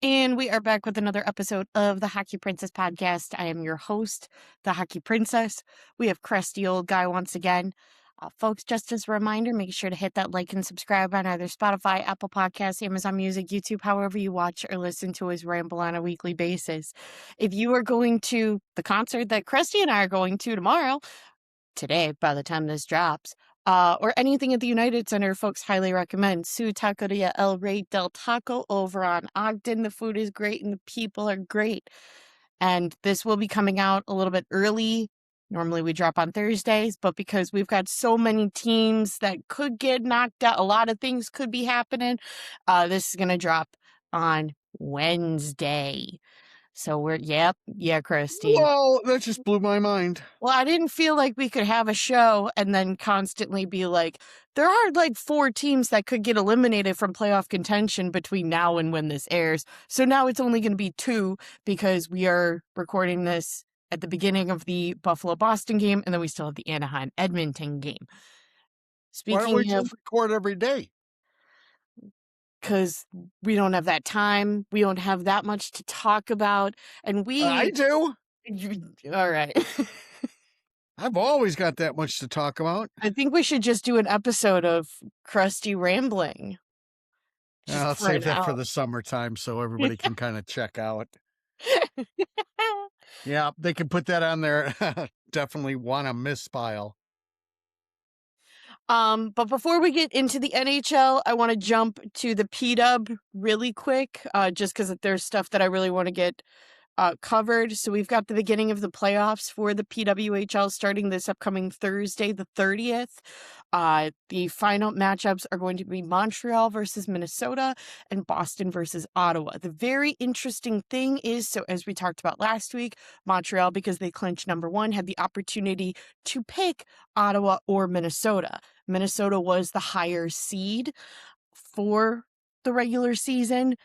And we are back with another episode of the Hockey Princess podcast. I am your host, the Hockey Princess. We have crusty old guy once again. Folks, just as a reminder, make sure to hit that like and subscribe on either Spotify, Apple Podcasts, Amazon Music, YouTube, however you watch or listen to his ramble on a weekly basis. If you are going to the concert that Krusty and I are going to tomorrow, today, by the time this drops, or anything at the United Center, folks highly recommend Su Taqueria El Rey del Taco over on Ogden. The food is great and the people are great. And this will be coming out a little bit early. Normally we drop on Thursdays, but because we've got so many teams that could get knocked out, a lot of things could be happening, this is going to drop on Wednesday. So yeah, Christy. Whoa, that just blew my mind. Well, I didn't feel like we could have a show and then constantly be like, there are like 4 teams that could get eliminated from playoff contention between now and when this airs. So now it's only going to be 2 because we are recording this at the beginning of the Buffalo-Boston game, and then we still have the Anaheim-Edmonton game. Why don't we just record every day? Because we don't have that time. We don't have that much to talk about. And I do. All right. I've always got that much to talk about. I think we should just do an episode of Krusty rambling. I'll save that for the summertime so everybody can kind of check out. Yeah, they can put that on their definitely want to miss pile. But before we get into the NHL, I want to jump to the PW really quick, just because there's stuff that I really want to get covered. So we've got the beginning of the playoffs for the PWHL starting this upcoming Thursday, the 30th. The final matchups are going to be Montreal versus Minnesota and Boston versus Ottawa. The very interesting thing is, so as we talked about last week, Montreal, because they clinched number 1, had the opportunity to pick Ottawa or Minnesota. Minnesota was the higher seed for the regular season,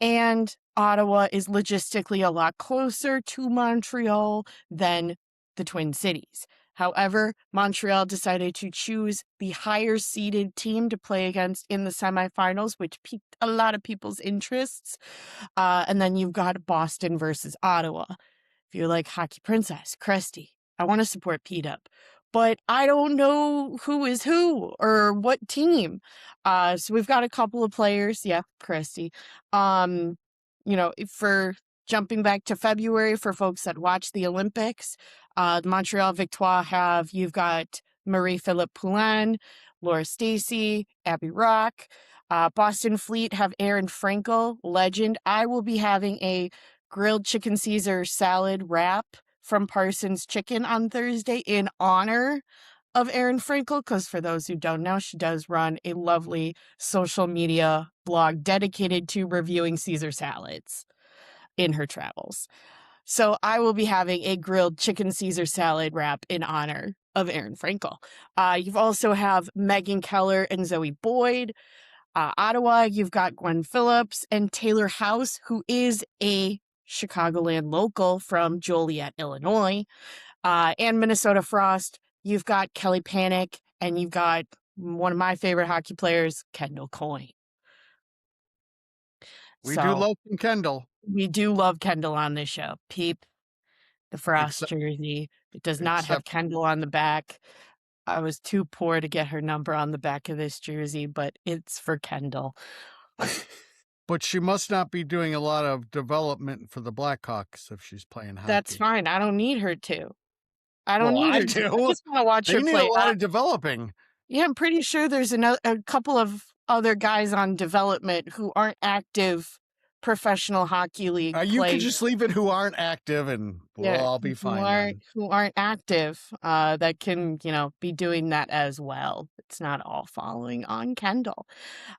and Ottawa is logistically a lot closer to Montreal than the Twin Cities. However, Montreal decided to choose the higher seeded team to play against in the semifinals, which piqued a lot of people's interests. And then you've got Boston versus Ottawa. If you're like Hockey Princess, Krusty, I want to support PW, but I don't know who is who or what team. So we've got a couple of players. Yeah, Krusty. For jumping back to February, for folks that watch the Olympics, the Montreal Victoire you've got Marie-Philippe Poulin, Laura Stacey, Abby Rock. Boston Fleet have Aaron Frankel, legend. I will be having a grilled chicken Caesar salad wrap from Parsons Chicken on Thursday in honor of Aaron Frankel, because for those who don't know, she does run a lovely social media blog dedicated to reviewing Caesar salads in her travels. So I will be having a grilled chicken Caesar salad wrap in honor of Aaron Frankel. You've also have Megan Keller and Zoe Boyd. Ottawa, you've got Gwen Phillips and Taylor House, who is a Chicagoland local from Joliet, Illinois. And Minnesota Frost, you've got Kelly Panic, and you've got one of my favorite hockey players, Kendall Coyne. We do love Kendall. We do love Kendall on this show. Peep the Frost jersey. It does not have Kendall on the back. I was too poor to get her number on the back of this jersey, but it's for Kendall. But she must not be doing a lot of development for the Blackhawks if she's playing hockey. That's fine. I don't need her to. I don't need her to. I just want to watch her play. They need a lot of developing. Yeah, I'm pretty sure there's a couple of other guys on development who aren't active professional hockey league You can just leave it who aren't active and we'll all be fine. Who aren't active that can, be doing that as well. It's not all following on Kendall.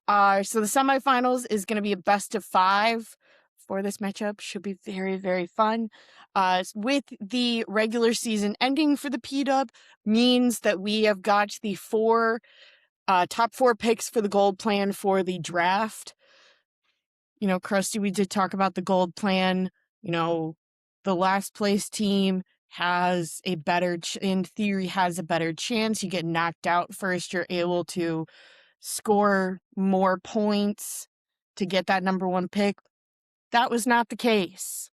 So the semifinals is going to be a best of 5 for this matchup. Should be very, very fun. With the regular season ending for the PW means that we have got the top 4 picks for the gold plan for the draft. Krusty, we did talk about the gold plan. The last place team has a better, in theory, has a better chance. You get knocked out first. You're able to score more points to get that number 1 pick. that was not the case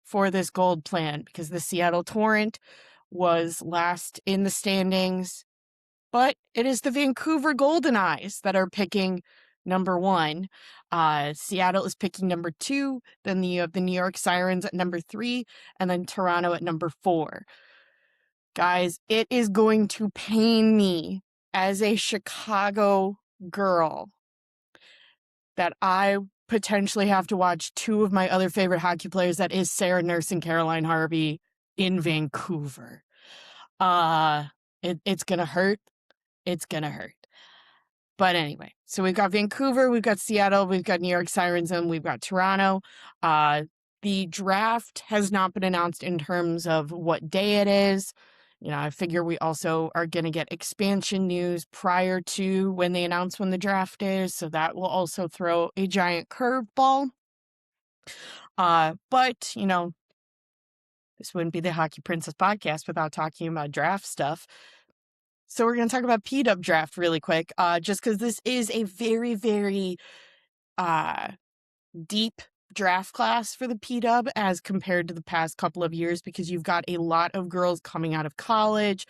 for this gold plan because the Seattle Torrent was last in the standings, but it is the Vancouver Golden Eyes that are picking number 1. Seattle is picking number 2, then you have the New York Sirens at number 3, and then Toronto at number 4. Guys, it is going to pain me as a Chicago girl that I potentially have to watch 2 of my other favorite hockey players, that is Sarah Nurse and Caroline Harvey, in Vancouver. It's gonna hurt. It's gonna hurt. But anyway, so we've got Vancouver, we've got Seattle, we've got New York Sirens, and we've got Toronto. The draft has not been announced in terms of what day it is. I figure we also are going to get expansion news prior to when they announce when the draft is, so that will also throw a giant curveball. But, this wouldn't be the Hockey Princess podcast without talking about draft stuff. So we're going to talk about PW Draft really quick, just because this is a very, very deep draft class for the PW as compared to the past couple of years, because you've got a lot of girls coming out of college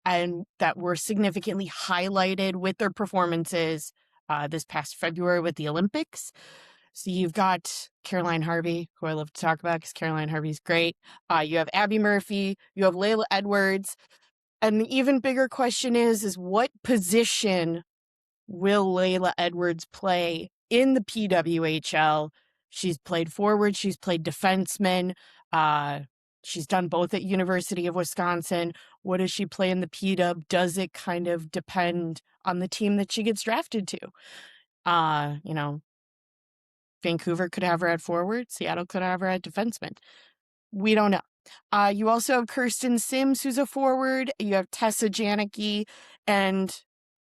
and that were significantly highlighted with their performances this past February with the Olympics. So you've got Caroline Harvey, who I love to talk about because Caroline Harvey's great. You have Abby Murphy, you have Layla Edwards. And the even bigger question is what position will Layla Edwards play in the PWHL? She's played forward, she's played defenseman. She's done both at University of Wisconsin. What does she play in the PW? Does it kind of depend on the team that she gets drafted to? Vancouver could have her at forward. Seattle could have her at defenseman. We don't know. You also have Kirsten Sims, who's a forward. You have Tessa Janicki. And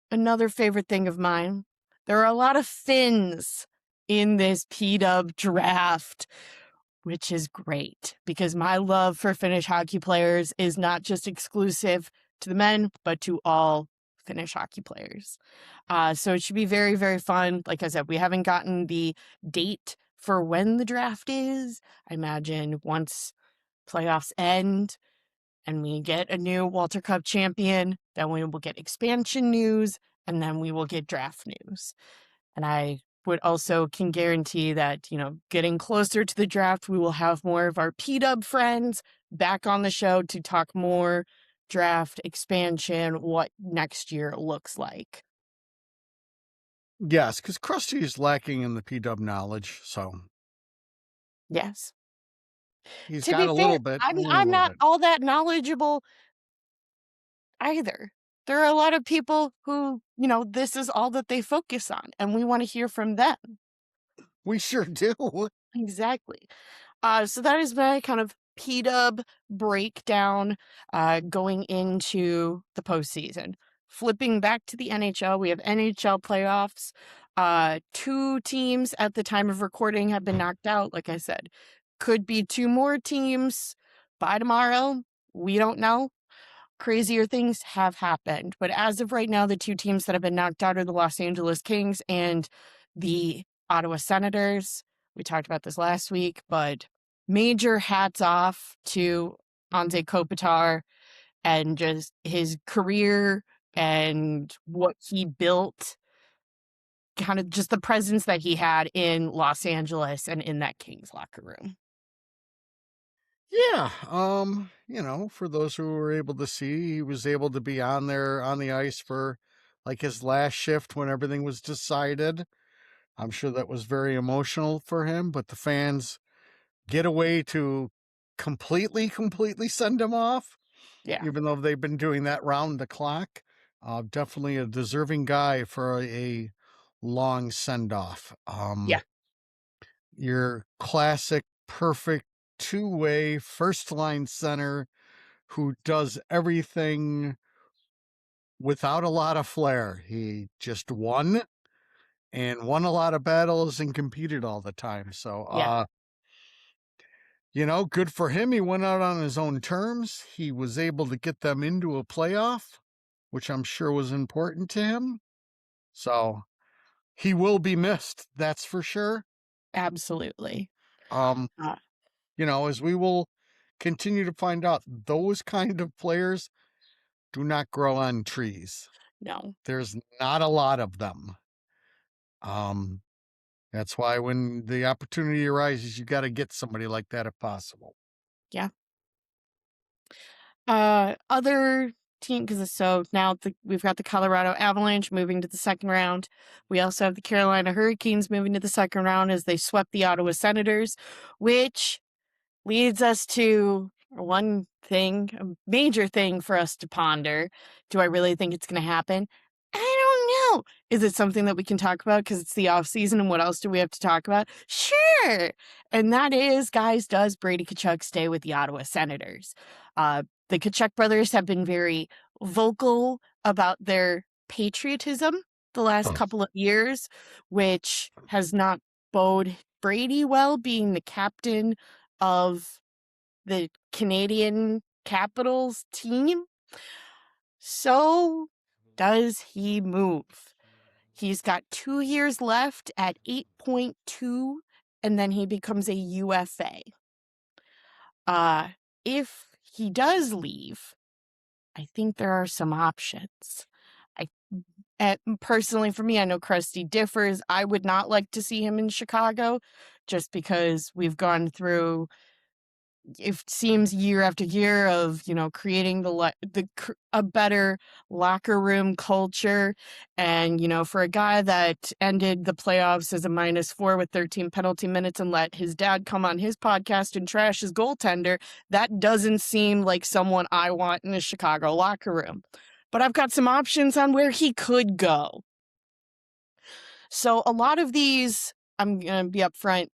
another favorite thing of mine, there are a lot of Finns in this PW draft, which is great because my love for Finnish hockey players is not just exclusive to the men, but to all Finnish hockey players. So it should be very, very fun. Like I said, we haven't gotten the date for when the draft is. I imagine once playoffs end and we get a new Walter Cup champion, then we will get expansion news, and then we will get draft news. And I would also can guarantee that, getting closer to the draft, we will have more of our PW friends back on the show to talk more draft expansion, what next year looks like. Yes, because Krusty is lacking in the PW knowledge, so Yes. he's To got be a fair, little bit, I'm only a I'm little not bit. all that knowledgeable either. There are a lot of people who, this is all that they focus on, and we want to hear from them. We sure do. Exactly. So that is my kind of PW breakdown going into the postseason. Flipping back to the NHL, we have NHL playoffs. 2 teams at the time of recording have been knocked out. Like I said, could be 2 more teams by tomorrow. We don't know. Crazier things have happened. But as of right now, the 2 teams that have been knocked out are the Los Angeles Kings and the Ottawa Senators. We talked about this last week, but major hats off to Anze Kopitar and just his career and what he built, kind of just the presence that he had in Los Angeles and in that Kings locker room. Yeah, for those who were able to see, he was able to be on there on the ice for like his last shift when everything was decided. I'm sure that was very emotional for him, but the fans get away to completely send him off, Yeah. even though they've been doing that round the clock. Definitely a deserving guy for a long send off. Yeah. Your classic, perfect 2-way first line center who does everything without a lot of flair. He just won and won a lot of battles and competed all the time. So, Yeah. good for him. He went out on his own terms. He was able to get them into a playoff, which I'm sure was important to him. So he will be missed. That's for sure. Absolutely. Uh, As we will continue to find out, those kind of players do not grow on trees. no. There's not a lot of them. Um, that's why when the opportunity arises, you got to get somebody like that if possible. Yeah. Other team, because so now we've got the Colorado Avalanche moving to the second round. We also have the Carolina Hurricanes moving to the second round as they swept the Ottawa Senators, which leads us to one thing, a major thing for us to ponder. Do I really think it's going to happen? I don't know. Is it something that we can talk about because it's the off season and what else do we have to talk about? Sure. And that is, guys, does Brady Tkachuk stay with the Ottawa Senators? The Tkachuk brothers have been very vocal about their patriotism the last couple of years, which has not bode Brady well, being the captain of the Canadian Capitals team. So, does he move? He's got 2 years left at 8.2, and then he becomes a UFA. If he does leave, I think there are some options. Personally, for me, I know Krusty differs. I would not like to see him in Chicago, just because we've gone through, it seems, year after year of creating a better locker room culture. And for a guy that ended the playoffs as a -4 with 13 penalty minutes and let his dad come on his podcast and trash his goaltender, that doesn't seem like someone I want in the Chicago locker room. But I've got some options on where he could go. So a lot of these, I'm going to be upfront,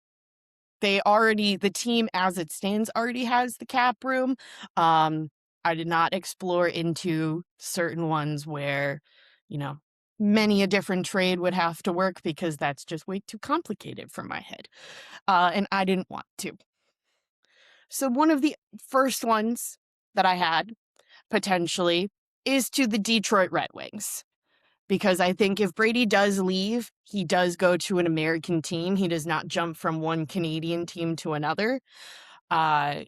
the team as it stands already has the cap room. I did not explore into certain ones where, many a different trade would have to work because that's just way too complicated for my head. And I didn't want to. So one of the first ones that I had potentially is to the Detroit Red Wings. Because I think if Brady does leave, he does go to an American team. He does not jump from one Canadian team to another. Uh,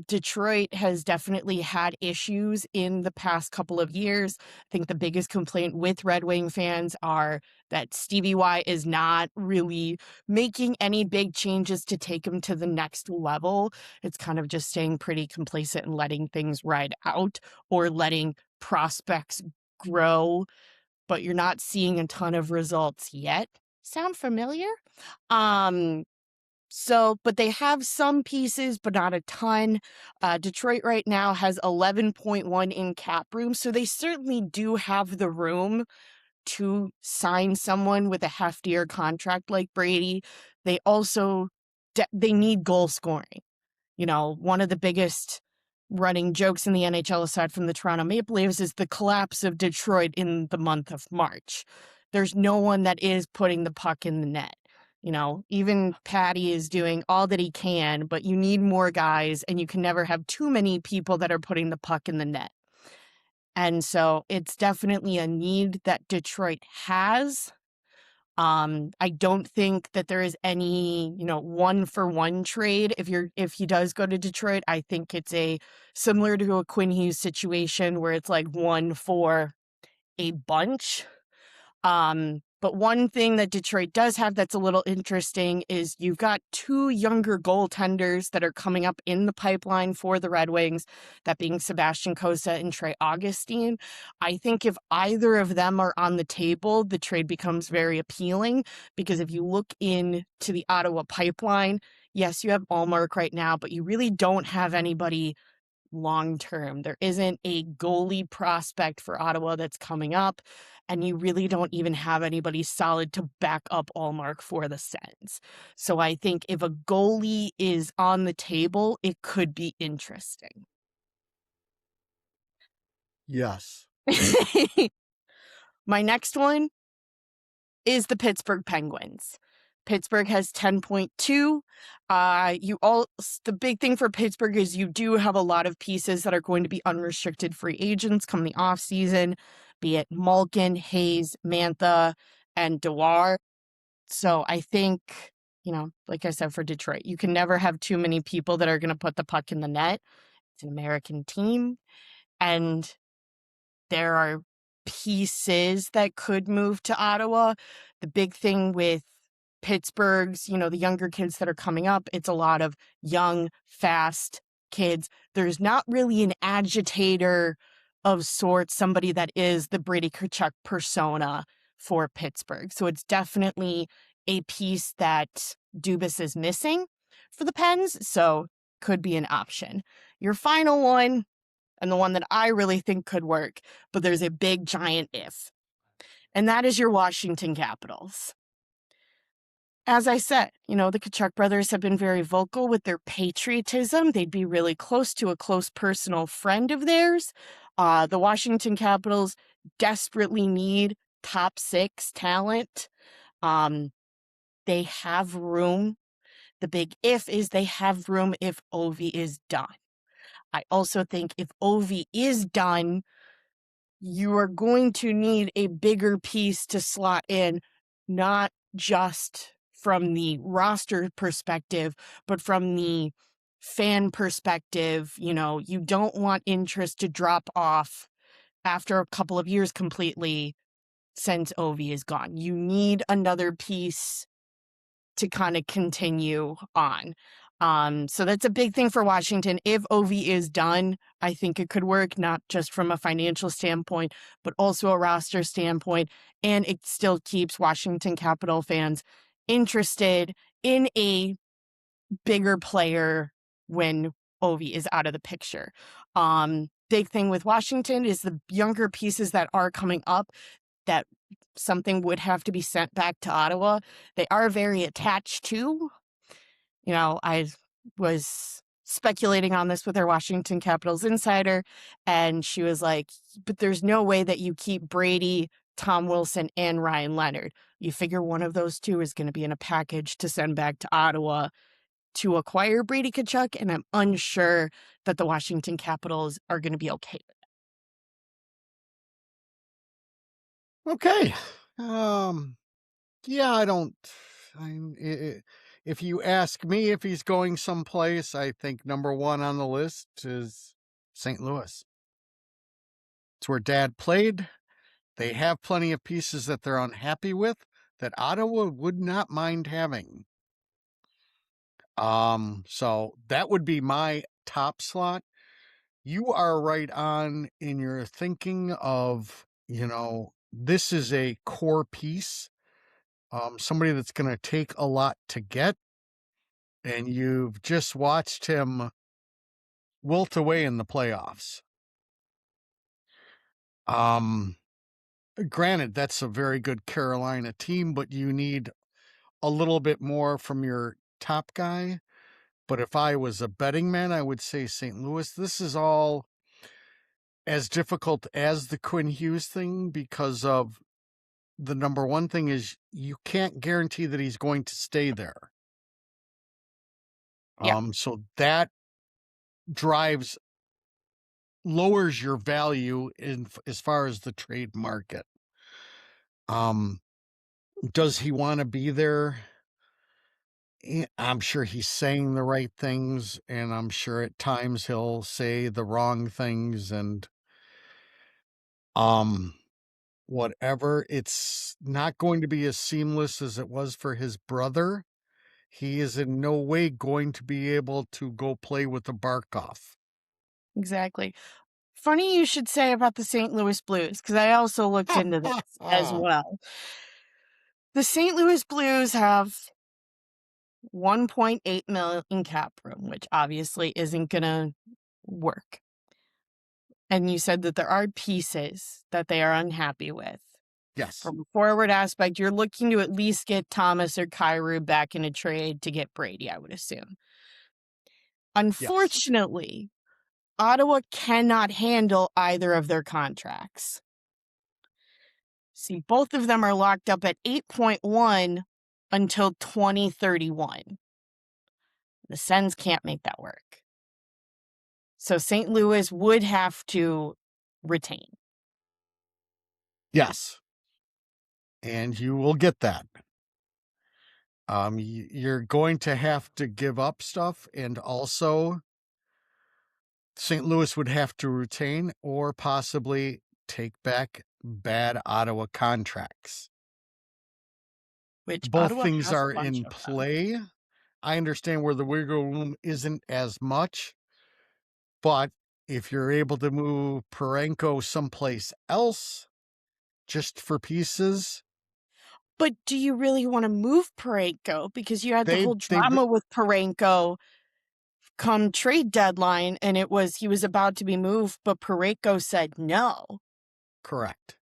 Detroit has definitely had issues in the past couple of years. I think the biggest complaint with Red Wing fans are that Stevie Y is not really making any big changes to take him to the next level. It's kind of just staying pretty complacent and letting things ride out or letting prospects grow, but you're not seeing a ton of results yet. Sound familiar? Um, but they have some pieces, but not a ton. Detroit right now has 11.1 in cap room, so they certainly do have the room to sign someone with a heftier contract like Brady. They also they need goal scoring. One of the biggest running jokes in the NHL, aside from the Toronto Maple Leafs, is the collapse of Detroit in the month of March. There's no one that is putting the puck in the net. Even Patty is doing all that he can, but you need more guys, and you can never have too many people that are putting the puck in the net. And so it's definitely a need that Detroit has. I don't think that there is any, 1-for-1 trade if he does go to Detroit. I think it's similar to a Quinn Hughes situation where it's like one for a bunch. But one thing that Detroit does have that's a little interesting is you've got 2 younger goaltenders that are coming up in the pipeline for the Red Wings, that being Sebastian Cossa and Trey Augustine. I think if either of them are on the table, the trade becomes very appealing, because if you look into the Ottawa pipeline, yes, you have Allmark right now, but you really don't have anybody long term. There isn't a goalie prospect for Ottawa that's coming up, and you really don't even have anybody solid to back up Allmark for the Sens. So I think if a goalie is on the table, it could be interesting. Yes. My next one is the Pittsburgh Penguins. Pittsburgh has 10.2. The big thing for Pittsburgh is you do have a lot of pieces that are going to be unrestricted free agents come the offseason, be it Malkin, Hayes, Mantha, and Dewar. So I think, like I said, for Detroit. You can never have too many people that are going to put the puck in the net. It's an American team, and there are pieces that could move to Ottawa. The big thing with Pittsburgh's, the younger kids that are coming up, it's a lot of young, fast kids. There's not really an agitator of sorts, somebody that is the Brady Tkachuk persona for Pittsburgh. So it's definitely a piece that Dubas is missing for the Pens, so could be an option. Your final one, and the one that I really think could work, but there's a big giant if, and that is your Washington Capitals. As I said, the Tkachuk brothers have been very vocal with their patriotism. They'd be really close to a close personal friend of theirs. The Washington Capitals desperately need top six talent. They have room. The big if is they have room if Ovi is done. I also think if Ovi is done, you are going to need a bigger piece to slot in, not just from the roster perspective, but from the fan perspective. You don't want interest to drop off after a couple of years completely since Ovi is gone. You need another piece to kind of continue on. So that's a big thing for Washington. If Ovi is done, I think it could work, not just from a financial standpoint, but also a roster standpoint. And it still keeps Washington Capital fans interested in a bigger player when Ovi is out of the picture. Big thing with Washington is the younger pieces that are coming up, that something would have to be sent back to Ottawa. They are very attached to. I was speculating on this with our Washington Capitals insider, and she was like, but there's no way that you keep Brady, Tom Wilson, and Ryan Leonard. You figure one of those two is going to be in a package to send back to Ottawa to acquire Brady Tkachuk, and I'm unsure that the Washington Capitals are going to be okay with it. Okay. Yeah, I don't. If you ask me if he's going someplace, I think number one on the list is St. Louis. It's where Dad played. They have plenty of pieces that they're unhappy with that Ottawa would not mind having. So that would be my top slot. You are right on in your thinking of, this is a core piece. Somebody that's going to take a lot to get, and you've just watched him wilt away in the playoffs. Granted, that's a very good Carolina team, but you need a little bit more from your top guy. But if I was a betting man, I would say St. Louis. This is all as difficult as the Quinn Hughes thing because of the number one thing is you can't guarantee that he's going to stay there. it. So that lowers your value in as far as the trade market. Does he want to be there? I'm sure he's saying the right things, and I'm sure at times he'll say the wrong things, and whatever. It's not going to be as seamless as it was for his brother. He is in no way going to be able to go play with the Barkov. Exactly. Funny you should say about the St. Louis Blues, because I also looked into this as well. The St. Louis Blues have 1.8 million in cap room, which obviously isn't going to work. And you said that there are pieces that they are unhappy with. Yes. From a forward aspect, you're looking to at least get Thomas or Kyrou back in a trade to get Brady, I would assume. Unfortunately, Ottawa cannot handle either of their contracts. See, both of them are locked up at 8.1 until 2031. The Sens can't make that work. So St. Louis would have to retain. Yes. And you will get that. You're going to have to give up stuff, and also St. Louis would have to retain or possibly take back bad Ottawa contracts. which Both Ottawa things has a are bunch in of them. play. I understand where the wiggle room isn't as much, but if you're able to move Parenko someplace else just for pieces, But do you really wanna move Parayko? Because you had the they whole they drama with Parayko come trade deadline, and it was he was about to be moved, but Parayko said no. correct.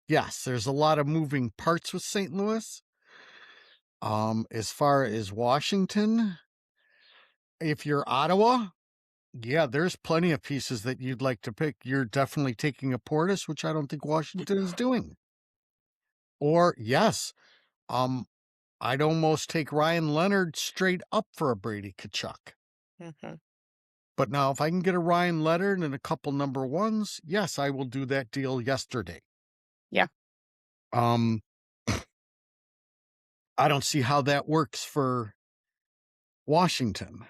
Yes, there's a lot of moving parts with St. Louis. As far as Washington, if you're Ottawa, yeah, there's plenty of pieces that you'd like to pick. You're definitely taking a Portis, which I don't think Washington is doing. Or yes, um, I'd almost take Ryan Leonard straight up for a Brady Tkachuk. Mhm. But now, if I can get a Ryan Leonard and a couple number ones, yes, I will do that deal yesterday. Yeah. Um, I don't see how that works for Washington.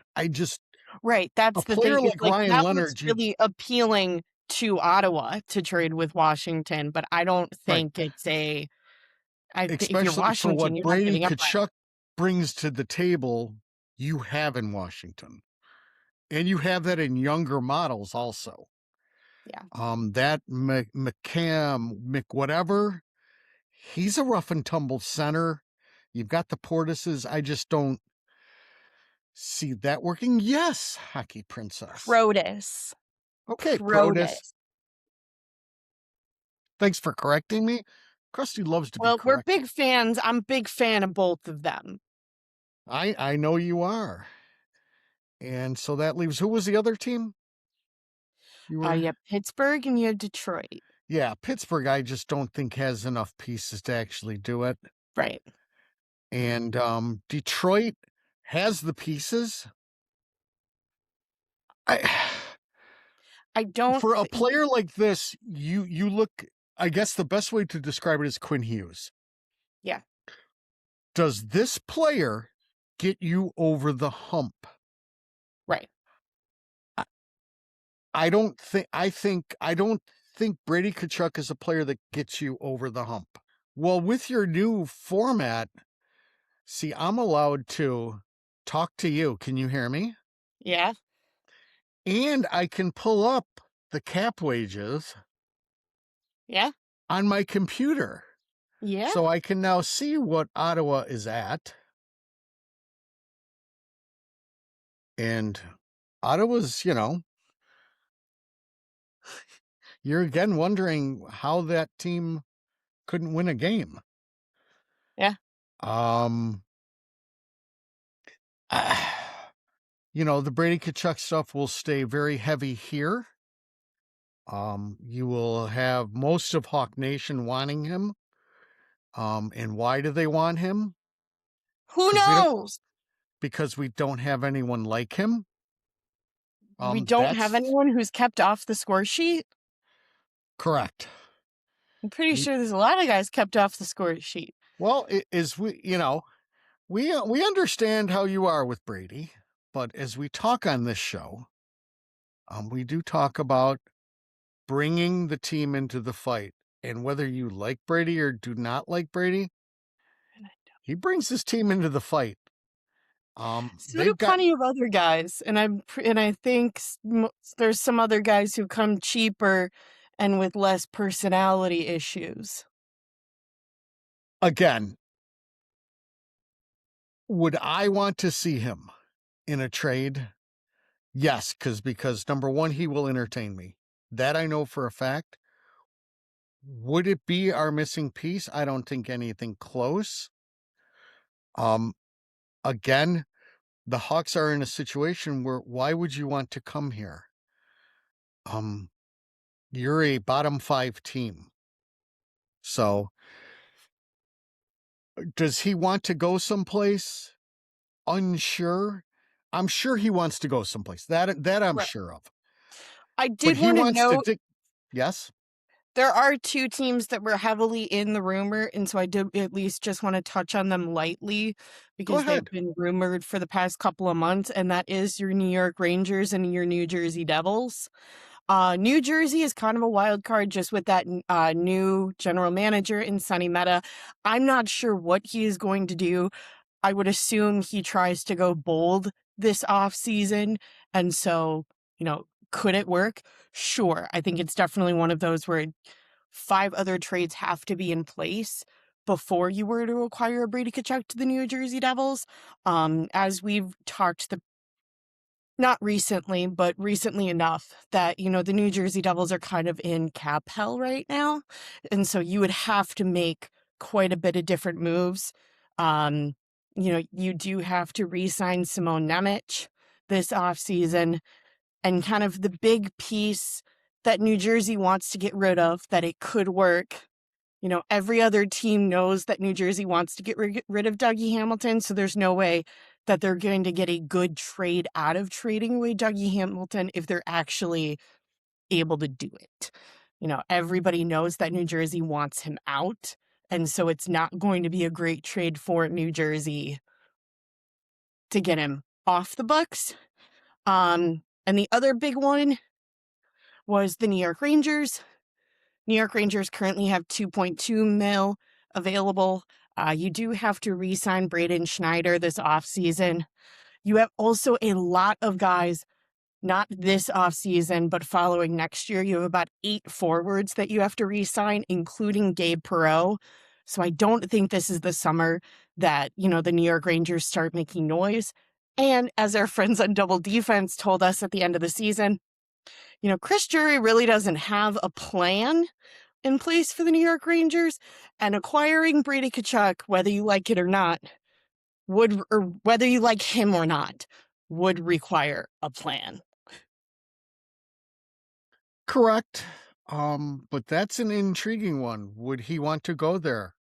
Right, A that's the thing, player is, like like, Ryan that was Leonard, really appealing to Ottawa to trade with Washington, but I don't right, think it's a if you're especially for Washington, what you're not Brady giving up Ryan. Tkachuk brings to the table, you have in Washington. And you have that in younger models also. Yeah. That McCam, whatever, he's a rough and tumble center. You've got the Portises. I just don't see that working. Yes, Hockey Princess. Protus. Okay, Protus. Protus. Thanks for correcting me. Krusty loves to be Well, we're corrected. big fans. I'm a big fan of both of them. I know you are. And so that leaves, who was the other team? You You were, have Pittsburgh and you have Detroit. yeah, Pittsburgh. I just don't think has enough pieces to actually do it. Right. And Detroit has the pieces. I I don't For a thi player like this, you look, I guess the best way to describe it is Quinn Hughes. Yeah, Does this player get you over the hump? right. I, I don't think Brady Tkachuk is a player that gets you over the hump. Well, with your new format, see, I'm allowed to talk to you. Can you hear me? Yeah, And I can pull up the cap wages yeah, on my computer. yeah. So I can now see what Ottawa is at. And Ottawa's, you're again wondering how that team couldn't win a game. Yeah. Um, the Brady Tkachuk stuff will stay very heavy here. You will have most of Hawk Nation wanting him. And why do they want him? Who Because knows? we don't have anyone like him. We don't have That's anyone who's kept off the score sheet? correct. I'm pretty We, sure there's a lot of guys kept off the score sheet. well, it is we understand how you are with Brady, but as we talk on this show, we do talk about bringing the team into the fight. And whether you like Brady or do not like Brady, he brings his team into the fight. So do They've got, plenty of other guys, and I think there's some other guys who come cheaper and with less personality issues. again, would I want to see him in a trade? Yes, because number one, he will entertain me. That I know for a fact. Would it be our missing piece? I don't think anything close. Um, Again, the Hawks are in a situation where why would you want to come here? Um, you're a bottom 5 team. So, does he want to go someplace? Unsure. I'm sure he wants to go someplace. That I'm Right. sure of. I But did he want to wants to note yes? There are two teams that were heavily in the rumor, and so I do at least just want to touch on them lightly Go because they've ahead. been rumored for the past couple of months, and that is your New York Rangers and your New Jersey Devils. New Jersey is kind of a wild card just with that new general manager in Sonny Meta. I'm not sure what he is going to do. I would assume he tries to go bold this off season, and so, could it work? Sure. I think it's definitely one of those where 5 other trades have to be in place before you were to acquire a Brady Tkachuk to the New Jersey Devils. As we've talked not recently, but recently enough that, the New Jersey Devils are kind of in cap hell right now. And so you would have to make quite a bit of different moves. Um, you do have to re-sign Simone Nemec this offseason. And kind of the big piece that New Jersey wants to get rid of, that it could work. Every other team knows that New Jersey wants to get rid of Dougie Hamilton, so there's no way that they're going to get a good trade out of trading away Dougie Hamilton if they're actually able to do it. Everybody knows that New Jersey wants him out, and so it's not going to be a great trade for New Jersey to get him off the books. And the other big one was the New York Rangers. New York Rangers currently have 2.2 mil available. You do have to re-sign Braden Schneider this offseason. You have also a lot of guys, not this offseason, but following next year. You have about 8 forwards that you have to re-sign, including Gabe Perreault. So I don't think this is the summer that, the New York Rangers start making noise. And as our friends on Double Defense told us at the end of the season, Chris Drury really doesn't have a plan in place for the New York Rangers, and acquiring Brady Tkachuk, whether you like it or not, or whether you like him or not, would require a plan. Correct. But that's an intriguing one. Would he want to go there?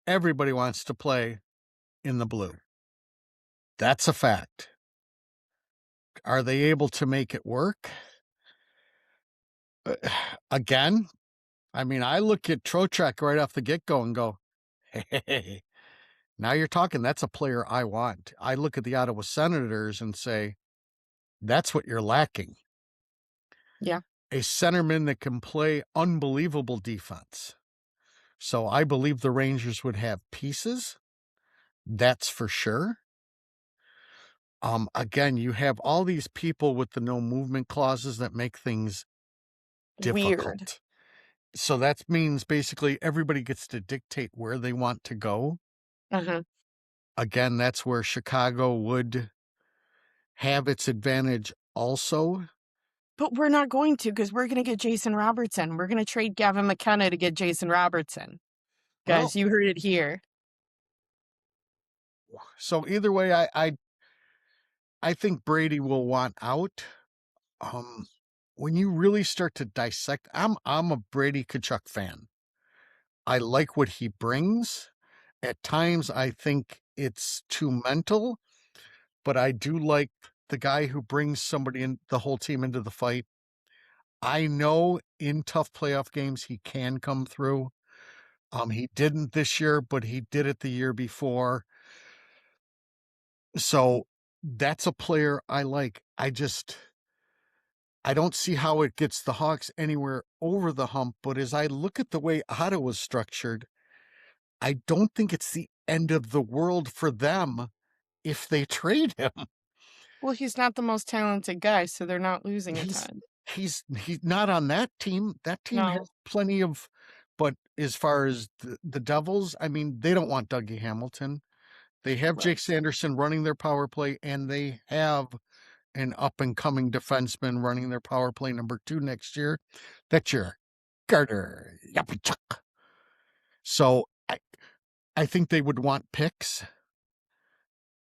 Everybody wants to play in the blue. That's a fact. Are they able to make it work? Again, I mean, I look at Trocheck right off the get-go and go, hey, now you're talking. That's a player I want. I look at the Ottawa Senators and say, that's what you're lacking. Yeah. A centerman that can play unbelievable defense. So I believe the Rangers would have pieces. That's for sure. Again, you have all these people with the no movement clauses that make things Weird. difficult. So that means basically everybody gets to dictate where they want to go. Uh-huh. Again, that's where Chicago would have its advantage also. But we're not going to, because we're going to get Jason Robertson. We're going to trade Gavin McKenna to get Jason Robertson. Well, Guys, you heard it here. so either way, I think Brady will want out. When you really start to dissect, I'm a Brady Tkachuk fan. I like what he brings. At times, I think it's too mental, but I do like the guy who brings somebody in, the whole team into the fight. I know in tough playoff games he can come through. He didn't this year, but he did it the year before. So that's a player I like. I don't see how it gets the Hawks anywhere over the hump, but as I look at the way Ottawa was structured, I don't think it's the end of the world for them if they trade him. Well, he's not the most talented guy, so they're not losing a He's ton. he's not on that team. That team has No. plenty of, but as far as the Devils, I mean, they don't want Dougie Hamilton. They have Right. Jake Sanderson running their power play, and they have an up and coming defenseman running their power play number 2 next year. That's your Carter Yapachuk. So I think they would want picks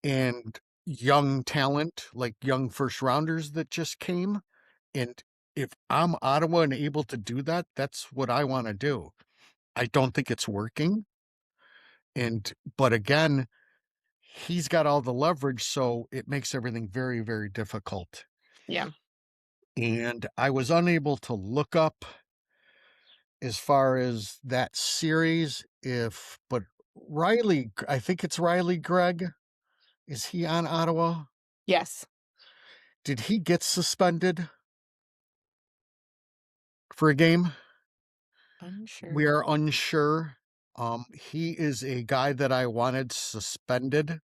and young talent, like young first rounders that just came. And if I'm Ottawa and able to do that, that's what I want to do. I don't think it's working. But again, he's got all the leverage, so it makes everything very, very difficult. Yeah. And I was unable to look up as far as that series. But Riley, I think it's Riley Gregg. Is he on Ottawa? Yes. Did he get suspended for a game? We Unsure. are unsure. He is a guy that I wanted suspended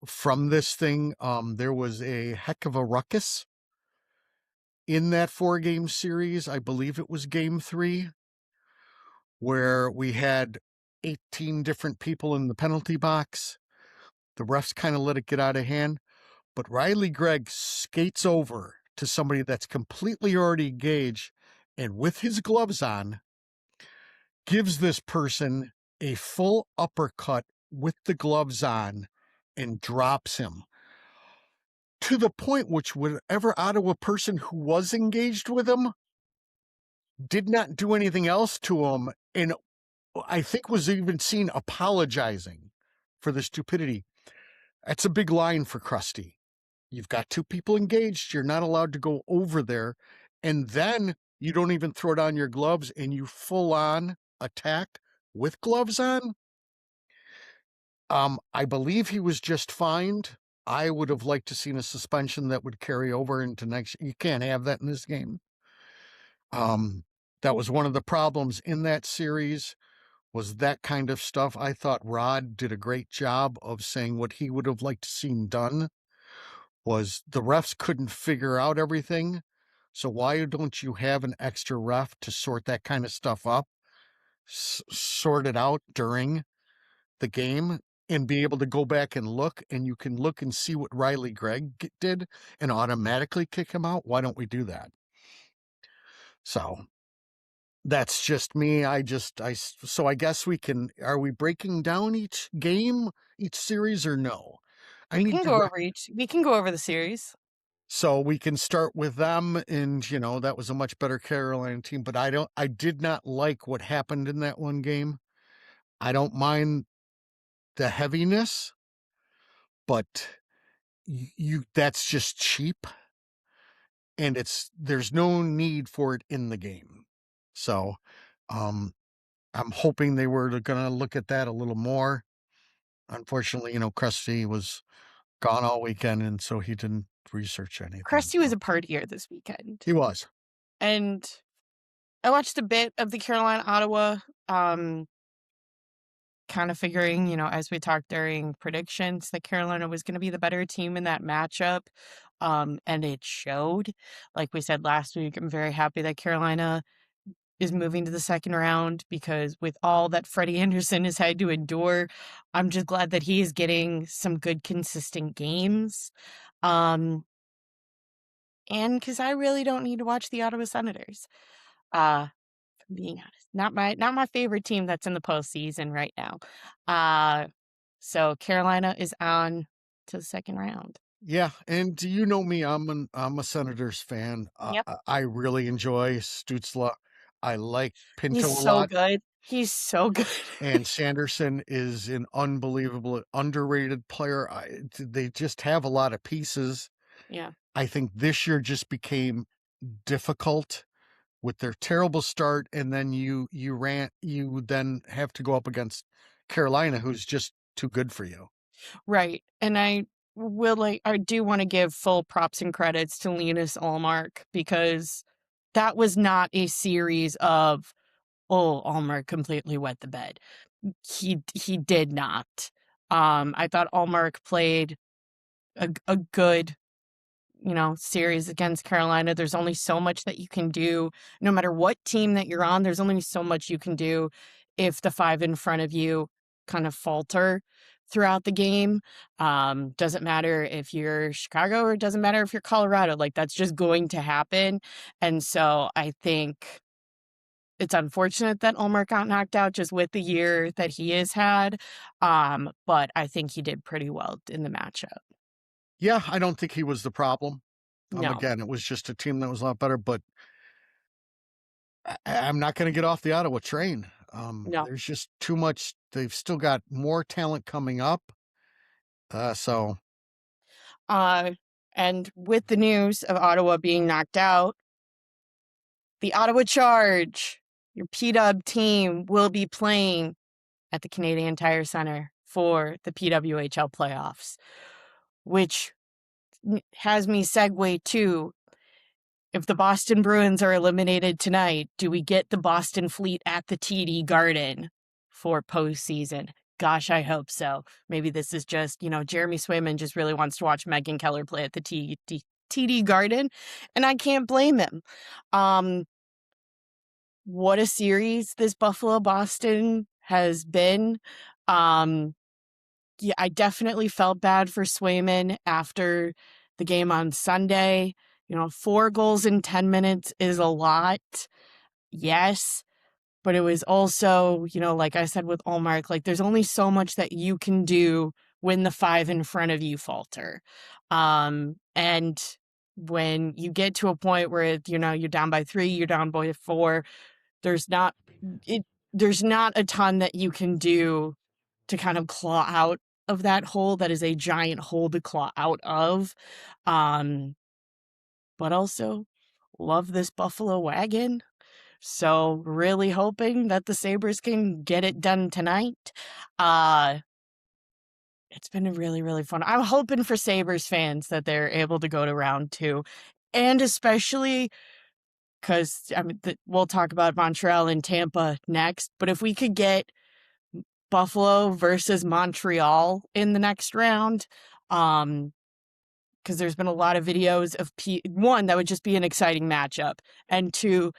from this thing. There was a heck of a ruckus in that 4-game series. I believe it was game 3, where we had 18 different people in the penalty box. The refs kind of let it get out of hand, but Riley Gregg skates over to somebody that's completely already engaged, and with his gloves on, gives this person a full uppercut with the gloves on and drops him to the point which whatever Ottawa person who was engaged with him did not do anything else to him, and I think was even seen apologizing for the stupidity. That's a big line for Krusty. You've got 2 people engaged. You're not allowed to go over there. And then you don't even throw down your gloves and you full on attack with gloves on. I believe he was just fined. I would have liked to seen a suspension that would carry over into next. You can't have that in this game. That was one of the problems in that series, was that kind of stuff. I thought Rod did a great job of saying what he would have liked to seen done was the refs couldn't figure out everything. So why don't you have an extra ref to sort that kind of stuff up, sort it out during the game, and be able to go back and look, and you can look and see what Riley Gregg did and automatically kick him out? Why don't we do that? So that's just me. So I guess are we breaking down each game, each series, or no? I We need can to go over we can go over the series. So we can start with them, and that was a much better Carolina team, but I did not like what happened in that one game. I don't mind the heaviness, but that's just cheap, and there's no need for it in the game. So um I'm hoping they were going to look at that a little more. Unfortunately, Krusty was gone all weekend, and so he didn't research anything. Krusty was a partier this weekend. He was. And I watched a bit of the Carolina Ottawa, kind of figuring, as we talked during predictions, that Carolina was going to be the better team in that matchup. And it showed. Like we said last week, I'm very happy that Carolina is moving to the second round, because with all that Freddie Anderson has had to endure, I'm just glad that he is getting some good, consistent games. And because I really don't need to watch the Ottawa Senators. Being honest, not my favorite team that's in the postseason right now. So Carolina is on to the second round. Yeah, and you know me, I'm a Senators fan. Yep. I really enjoy Stutzla. I like Pinto He's a so lot, good. He's so good. and Sanderson is an unbelievable underrated player. They just have a lot of pieces. Yeah. I think this year just became difficult with their terrible start, and then you then have to go up against Carolina, who's just too good for you. Right. And I do want to give full props and credits to Linus Allmark, because that was not a series of, oh, Allmark completely wet the bed. He did not. I thought Allmark played a good, series against Carolina. There's only so much that you can do. No matter what team that you're on, there's only so much you can do if the 5 in front of you kind of falter throughout the game. Doesn't matter if you're Chicago, or it doesn't matter if you're Colorado. Like, that's just going to happen. And so I think it's unfortunate that Ulmer got knocked out just with the year that he has had. But I think he did pretty well in the matchup. Yeah, I don't think he was the problem. No, Again, it was just a team that was a lot better, but I'm not going to get off the Ottawa train. no. There's just too much. They've still got more talent coming up. So Uh, and with the news of Ottawa being knocked out, The Ottawa Charge, your P-Dub team, will be playing at the Canadian Tire Center for the PWHL playoffs, which has me segue to, if the Boston Bruins are eliminated tonight, do we get the Boston Fleet at the TD Garden for postseason? Gosh, I hope so. Maybe this is just, Jeremy Swayman just really wants to watch Megan Keller play at the TD Garden, and I can't blame him. What a series this Buffalo-Boston has been. Yeah, I definitely felt bad for Swayman after the game on Sunday. 4 goals in 10 minutes is a lot. Yes, but it was also, like I said with Ullmark, like there's only so much that you can do when the 5 in front of you falter. And when you get to a point where you're down by 3, you're down by 4, there's not there's not a ton that you can do to kind of claw out of that hole. That is a giant hole to claw out of. But also love this Buffalo wagon. So really hoping that the Sabres can get it done tonight. It's been really, really fun. I'm hoping for Sabres fans that they're able to go to round 2. And especially because, we'll talk about Montreal and Tampa next. But if we could get Buffalo versus Montreal in the next round, because there's been a lot of videos of one, that would just be an exciting matchup, and 2,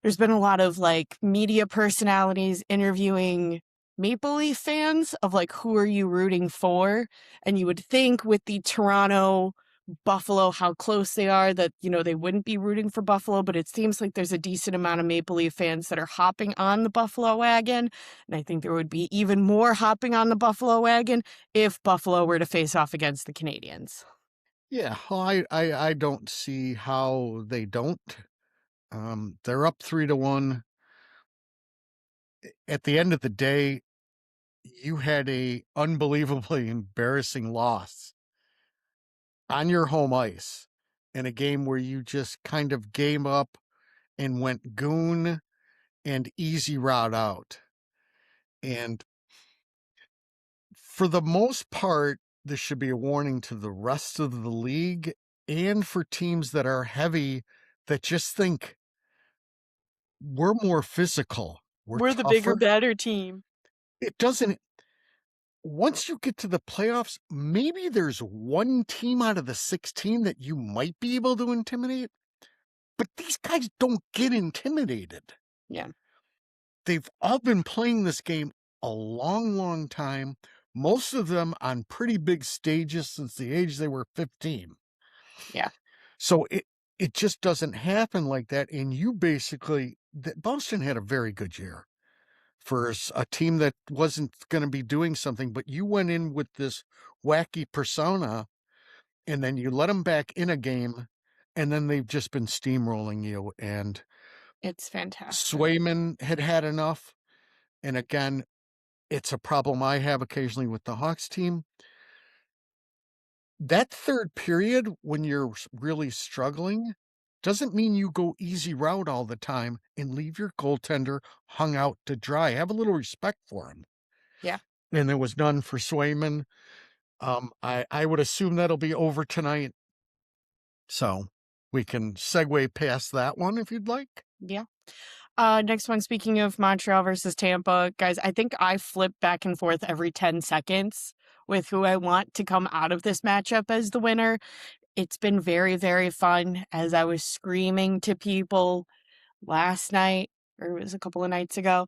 there's been a lot of media personalities interviewing Maple Leaf fans of who are you rooting for? And you would think with the Toronto Buffalo, how close they are, that they wouldn't be rooting for Buffalo, but it seems like there's a decent amount of Maple Leaf fans that are hopping on the Buffalo wagon, and I think there would be even more hopping on the Buffalo wagon if Buffalo were to face off against the Canadiens. Yeah, well, I don't see how they don't. They're up 3-1. At the end of the day, you had a unbelievably embarrassing loss on your home ice in a game where you just kind of game up and went goon and easy route out. And for the most part, this should be a warning to the rest of the league and for teams that are heavy, that just think we're more physical, we're We're the bigger, tougher. better team. It doesn't, once you get to the playoffs, maybe there's one team out of the 16 that you might be able to intimidate, but these guys don't get intimidated. Yeah. They've all been playing this game a long, long time, most of them on pretty big stages since the age they were 15. Yeah. So it just doesn't happen like that. And you basically, Boston had a very good year for a team that wasn't going to be doing something, but you went in with this wacky persona, and then you let them back in a game, and then they've just been steamrolling you. And It's fantastic. Swayman had enough. And again, it's a problem I have occasionally with the Hawks team. That third period, when you're really struggling, doesn't mean you go easy route all the time and leave your goaltender hung out to dry. Have a little respect for him. Yeah. And there was none for Swayman. I would assume that'll be over tonight. So we can segue past that one if you'd like. Yeah. Next one, speaking of Montreal versus Tampa, guys, I think I flip back and forth every 10 seconds with who I want to come out of this matchup as the winner. It's been very, very fun, as I was screaming to people last night, or it was a couple of nights ago.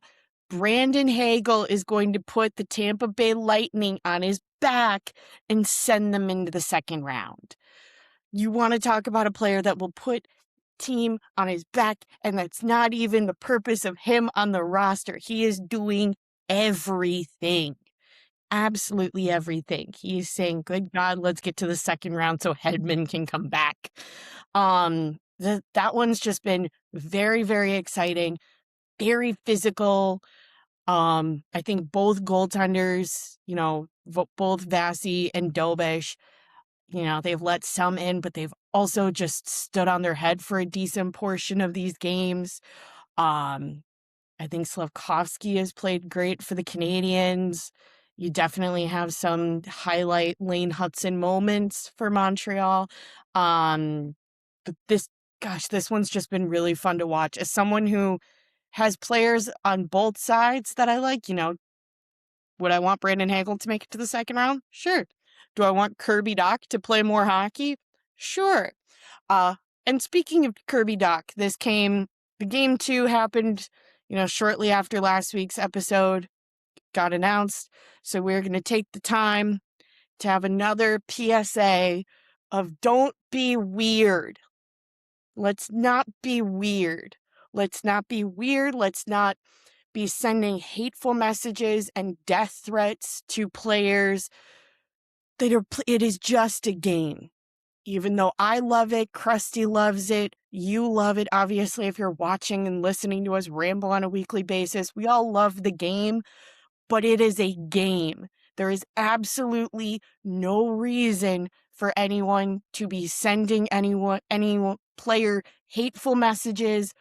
Brandon Hagel is going to put the Tampa Bay Lightning on his back and send them into the second round. You want to talk about a player that will put team on his back, and that's not even the purpose of him on the roster. He is doing everything. Absolutely everything. He is saying, good God, let's get to the second round so Hedman can come back. That one's just been very, very exciting, very physical. I think both goaltenders, both Vasi and Dobish, they've let some in, but they've also just stood on their head for a decent portion of these games. Um, I think Slavkovsky has played great for the Canadiens. You definitely have some highlight Lane Hudson moments for Montreal. But this one's just been really fun to watch. As someone who has players on both sides that I like, would I want Brandon Hagel to make it to the second round? Sure. Do I want Kirby Dach to play more hockey? Sure. Uh, and speaking of Kirby Dach, the game two happened, shortly after last week's episode got announced. So we're going to take the time to have another PSA of don't be weird. Let's not be weird. Let's not be weird. Let's not be sending hateful messages and death threats to players it is just a game. Even though I love it, Krusty loves it, you love it. Obviously, if you're watching and listening to us ramble on a weekly basis, we all love the game, but it is a game. There is absolutely no reason for anyone to be sending any player hateful messages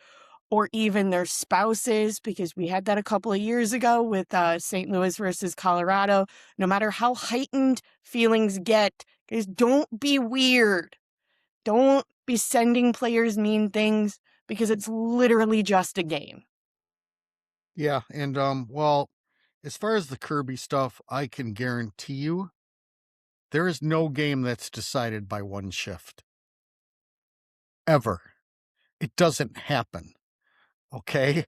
or even their spouses, because we had that a couple of years ago with St. Louis versus Colorado. No matter how heightened feelings get, guys, don't be weird. Don't be sending players mean things because it's literally just a game. Yeah, and well, as far as the Kirby stuff, I can guarantee you there is no game that's decided by one shift. Ever. It doesn't happen. Okay?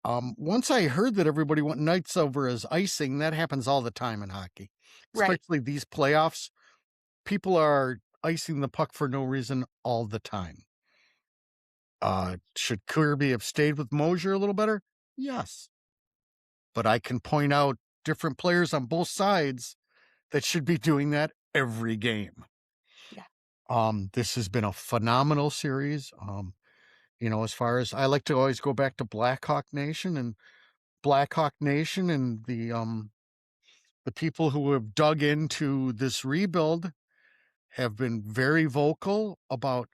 Once I heard that everybody went nights over as icing, that happens all the time in hockey. Right. Especially these playoffs. People are icing the puck for no reason all the time. Should Kirby have stayed with Mosier a little better? Yes. But I can point out different players on both sides that should be doing that every game. Yeah. This has been a phenomenal series. As far as I like to always go back to Blackhawk Nation and the people who have dug into this rebuild have been very vocal about,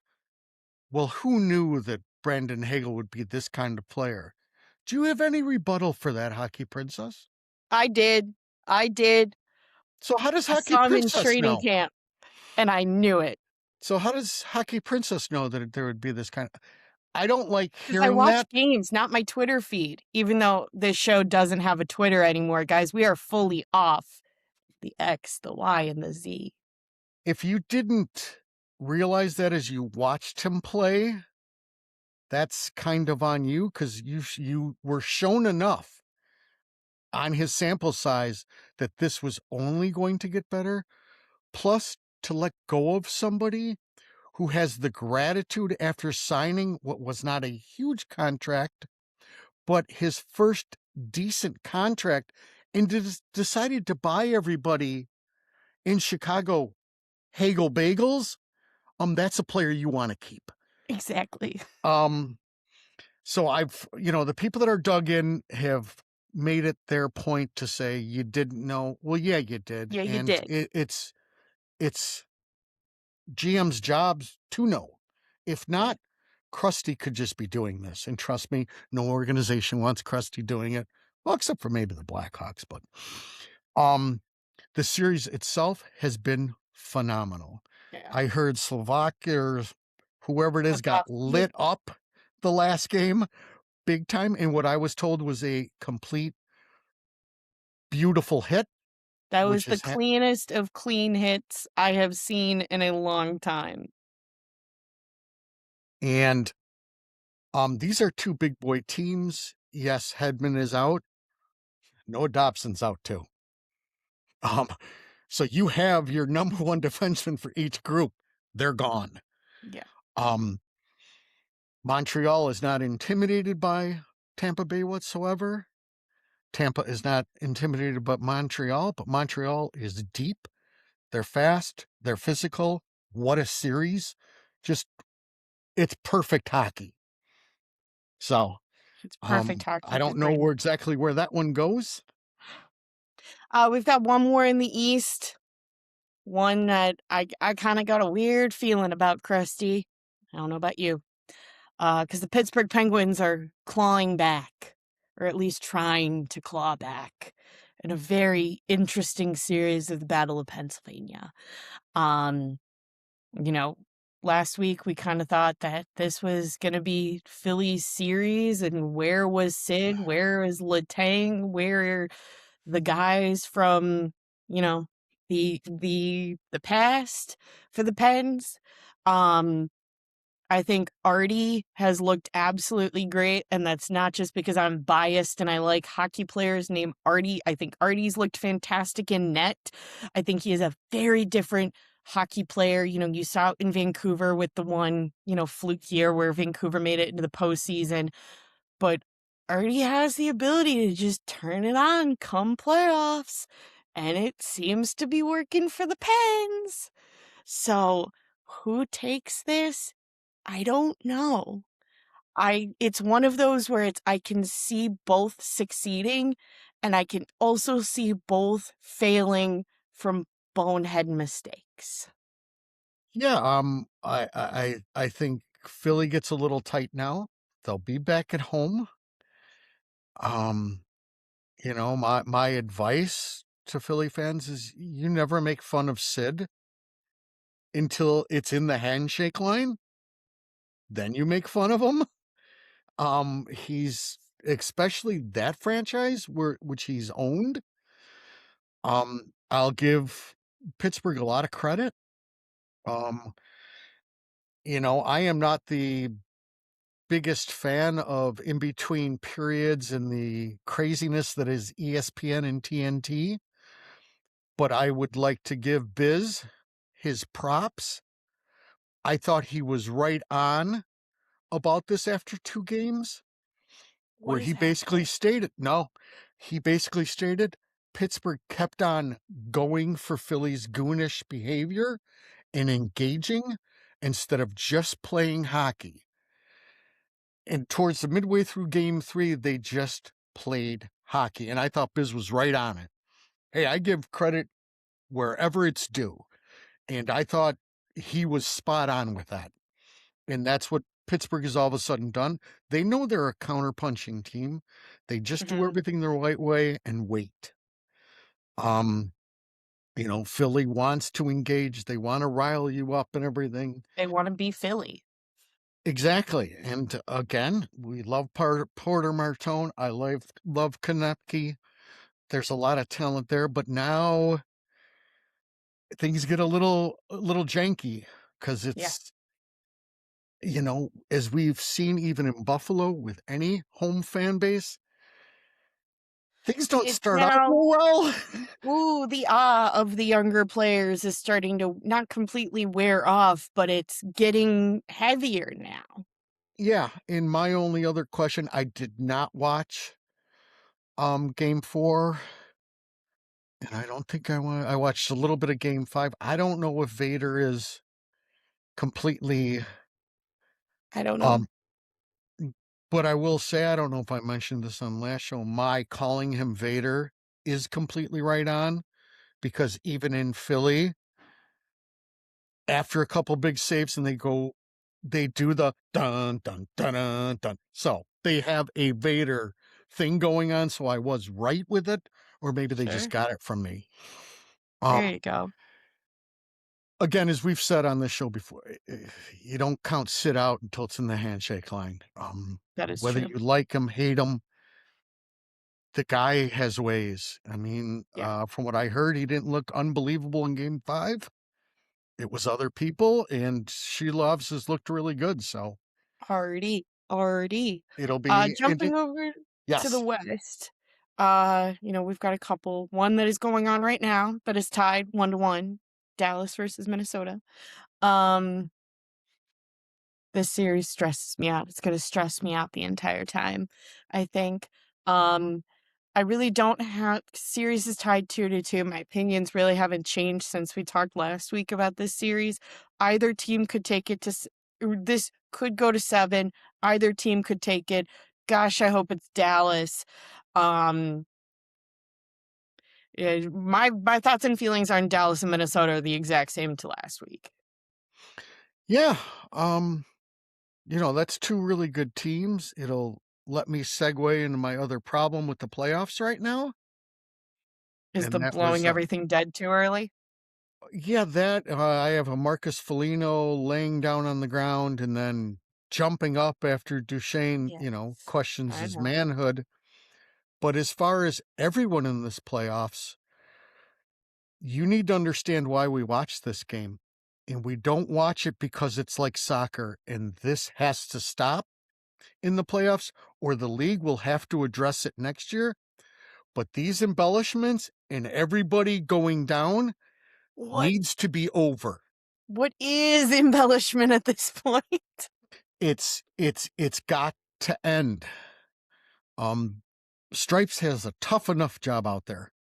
well, who knew that Brandon Hagel would be this kind of player? Do you have any rebuttal for that, Hockey Princess? I did. I did. So how does I Hockey saw him in Princess training know? camp and I knew it So how does Hockey Princess know that there would be this kind of I don't like because I hearing watch that. games, not my Twitter feed. Even though this show doesn't have a Twitter anymore, guys, we are fully off the X, the Y, and the Z. If you didn't realize that as you watched him play, that's kind of on you because you were shown enough on his sample size that this was only going to get better. Plus, to let go of somebody who has the gratitude after signing what was not a huge contract, but his first decent contract, and decided to buy everybody in Chicago Hagel Bagels. That's a player you want to keep. Exactly. Um, so the people that are dug in have made it their point to say you didn't know. Well, yeah, you did, Yeah, you and did. it's GM's jobs to know. If Right. not, Krusty could just be doing this. And trust me, no organization wants Krusty doing it. Well, except for maybe the Blackhawks, but um the series itself has been phenomenal. Yeah. I heard Slovakia or whoever it is got Slavkovsky. lit up the last game big time, and what I was told was a complete beautiful hit, That was which the is cleanest of clean hits I have seen in a long time. and these are two big boy teams. Yes, Hedman is out. Noah Dobson's out too. Um, so you have your number one defenseman for each group. They're gone. Yeah. Um, Montreal is not intimidated by Tampa Bay whatsoever. Tampa is not intimidated by Montreal, but Montreal is deep. They're fast. They're physical. What a series. Just, it's perfect hockey. So, It's perfect I hockey for don't know Brady. exactly where that one goes. We've got one more in the East. one that I kind of got a weird feeling about, Krusty. I don't know about you. Because the Pittsburgh Penguins are clawing back, or at least trying to claw back, in a very interesting series of the Battle of Pennsylvania. Um, you know, last week we kind of thought that this was going to be Philly's series, and where was Sid? Where was Letang? Where are the guys from, you know, the past for the Pens? Um, I think Artie has looked absolutely great, and that's not just because I'm biased and I like hockey players named Artie. I think Artie's looked fantastic in net. I think he is a very different hockey player. You know, you saw it in Vancouver with the one, fluke year where Vancouver made it into the postseason, but Artie has the ability to just turn it on come playoffs, and it seems to be working for the Pens. So, who takes this? I don't know. It's one of those where I can see both succeeding, and I can also see both failing from bonehead mistakes. Yeah, I think Philly gets a little tight now. They'll be back at home. Um, my advice to Philly fans is you never make fun of Sid until it's in the handshake line. Then you make fun of him. He's especially that franchise which he's owned. I'll give Pittsburgh a lot of credit. Um, I am not the biggest fan of in between periods and the craziness that is ESPN and TNT, but I would like to give Biz his props. I thought he was right on about this after 2 games, What where is happening? he basically stated Pittsburgh kept on going for Philly's goonish behavior and engaging instead of just playing hockey. And towards the midway through game 3, they just played hockey. And I thought Biz was right on it. Hey, I give credit wherever it's due. And I thought he was spot on with that. And that's what Pittsburgh has all of a sudden done. They know they're a counterpunching team. They just do Mhm. everything the right way and wait. Um, Philly wants to engage. They want to rile you up and everything. They want to be Philly. Exactly. And again, we love Porter Martone. I love Konecki. There's a lot of talent there, but now things get a little janky because Yeah. it's as we've seen even in Buffalo with any home fan base, things don't It's start out now, real well. ooh, the awe of the younger players is starting to not completely wear off, but it's getting heavier now. Yeah, and my only other question, I did not watch game 4, and I don't think I watched a little bit of game 5. I don't know if Vader is completely I don't know. um but I will say, I don't know if I mentioned this on last show, my calling him Vader is completely right on, because even in Philly, after a couple big saves and they do the dun dun dun dun dun. So they have a Vader thing going on. So I was right with it, or maybe they just Sure. got it from me. There Um, you go. Again, as we've said on this show before, you don't count sit out until it's in the handshake line. That is Whether true. you like him, hate him, the guy has ways. I mean, Yeah. from what I heard, he didn't look unbelievable in game 5. It was other people, and She Loves has looked really good. So Already. it'll be Jumping over to the yes. West, we've got a couple. One that is going on right now that is tied 1-1, Dallas versus Minnesota. Um, this series stresses me out. It's gonna stress me out the entire time, I think. Um, I really don't have series is tied 2-2. My opinions really haven't changed since we talked last week about this series. Either team could take it or this could go to 7. Either team could take it. Gosh, I hope it's Dallas. Um, My thoughts and feelings on Dallas and Minnesota are the exact same to last week. Yeah, um, that's two really good teams. It'll let me segue into my other problem with the playoffs right now, Is the and that was, blowing everything dead too early? yeah, that I have a Marcus Foligno laying down on the ground and then jumping up after Duchesne, Yeah, questions I his know. manhood. But as far as everyone in this playoffs, you need to understand why we watch this game. And we don't watch it because it's like soccer, and this has to stop in the playoffs, or the league will have to address it next year. But these embellishments and everybody going down What needs to be over. what is embellishment at this point? It's got to end. Um, Stripes has a tough enough job out there,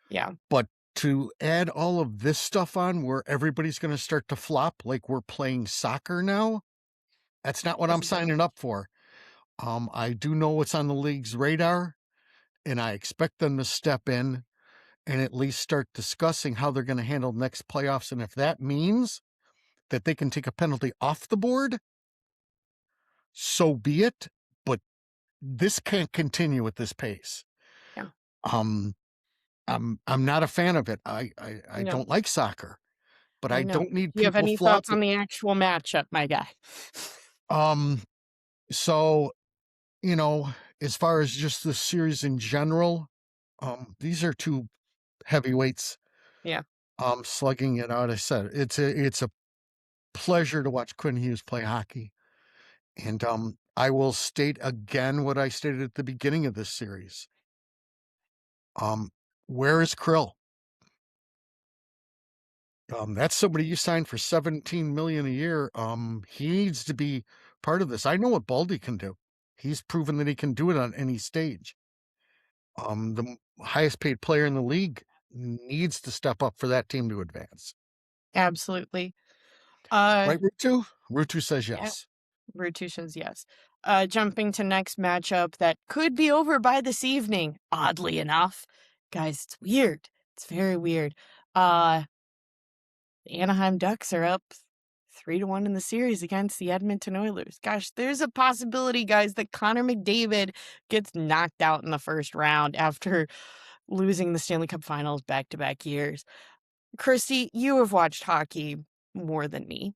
Yeah, but to add all of this stuff on where everybody's going to start to flop like we're playing soccer now, that's not what I'm this is signing up for. I do know what's on the league's radar, and I expect them to step in and at least start discussing how they're going to handle next playoffs. And if that means that they can take a penalty off the board, so be it. But this can't continue at this pace. yeah, Um, I'm not a fan of it. I no, don't like soccer, but I I know. don't need Do you have people any thoughts flopping. on the actual matchup, my guy? Um, so you know, as far as just the series in general, these are two heavyweights Yeah, slugging it out. I said it's a pleasure to watch Quinn Hughes play hockey. And I will state again what I stated at the beginning of this series. Um, where is Krill? That's somebody you signed for 17 million a year. He needs to be part of this. I know what Baldy can do. He's proven that he can do it on any stage. The highest paid player in the league needs to step up for that team to advance. absolutely. Uh, Right, Rutu? Rutu says yeah, yes. rotations, yes. Jumping to next matchup that could be over by this evening, oddly enough. Guys, it's weird. It's very weird. Uh, the Anaheim Ducks are up 3-1 in the series against the Edmonton Oilers. Gosh, there's a possibility, guys, that Connor McDavid gets knocked out in the first round after losing the Stanley Cup Finals back-to-back years. Christy, you have watched hockey more than me.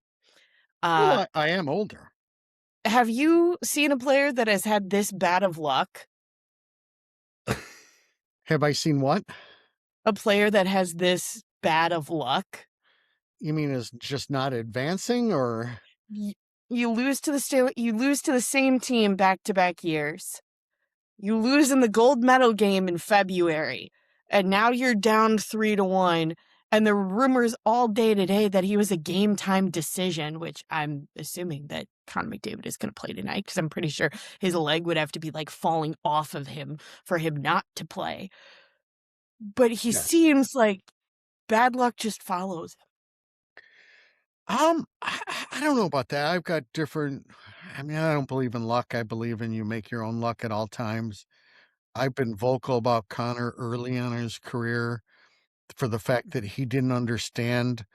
Uh, Well, I am older. have you seen a player that has had this bad of luck? Have I seen what? A player that has this bad of luck? You mean is just not advancing or? Y- You lose to you lose to the same team back-to-back years. You lose in the gold medal game in February, and now you're down 3-1. And there were rumors all day today that he was a game time decision, which I'm assuming that Connor McDavid is going to play tonight because I'm pretty sure his leg would have to be like falling off of him for him not to play. But he Yes. seems like bad luck just follows him. I don't know about that. I've got different. I mean, I don't believe in luck. I believe in you make your own luck at all times. I've been vocal about Connor early on in his career for the fact that he didn't understand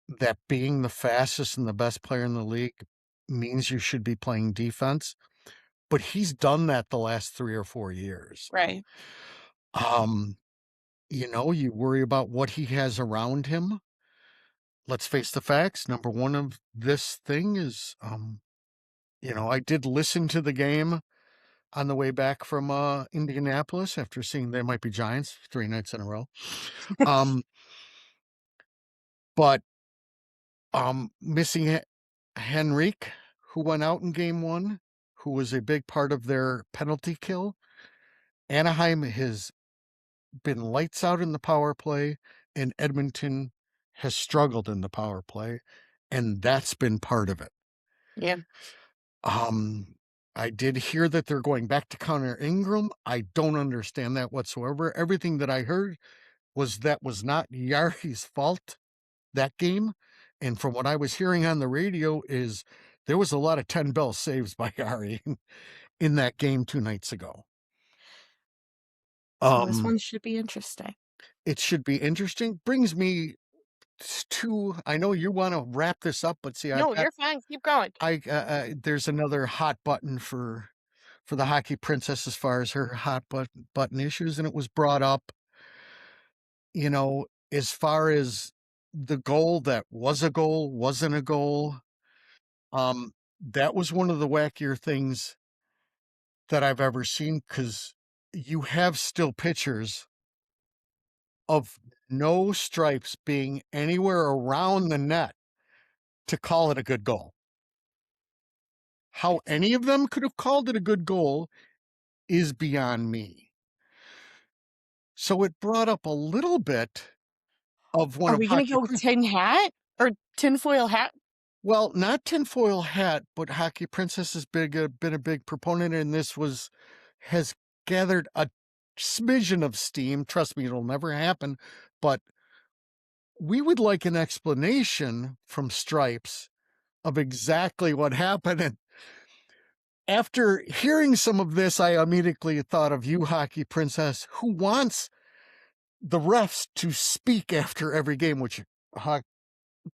that being the fastest and the best player in the league means you should be playing defense. But he's done that the last 3 or 4 years. Right. Um, you worry about what he has around him. Let's face the facts. Number one of this thing is, I did listen to the game on the way back from Indianapolis after seeing they might be Giants 3 nights in a row. Um, but missing Henrique, who went out in game one, who was a big part of their penalty kill. Anaheim has been lights out in the power play, and Edmonton has struggled in the power play, and that's been part of it. Yeah. Um, I did hear that they're going back to Connor Ingram. I don't understand that whatsoever. Everything that I heard was that was not Yari's fault that game. And from what I was hearing on the radio is there was a lot of 10 bell saves by Yari in that game 2 nights ago. So this Um, one should be interesting. it should be interesting. Brings me to, I know you want to wrap this up, but see, I've No, got, you're fine. Keep going. there's another hot button for the hockey princess as far as her hot button issues, and it was brought up, you know, as far as the goal that was a goal, wasn't a goal. That was one of the wackier things that I've ever seen, because you have still pictures of no stripes being anywhere around the net to call it a good goal. How any of them could have called it a good goal is beyond me. So it brought up a little bit of one Are of we gonna hockey. go tin hat or tinfoil hat? Well, not tinfoil hat, but Hockey Princess has been a big proponent, and this has gathered a smidgen of steam. Trust me, it'll never happen. But we would like an explanation from Stripes of exactly what happened. And after hearing some of this, I immediately thought of you, Hockey Princess, who wants the refs to speak after every game, which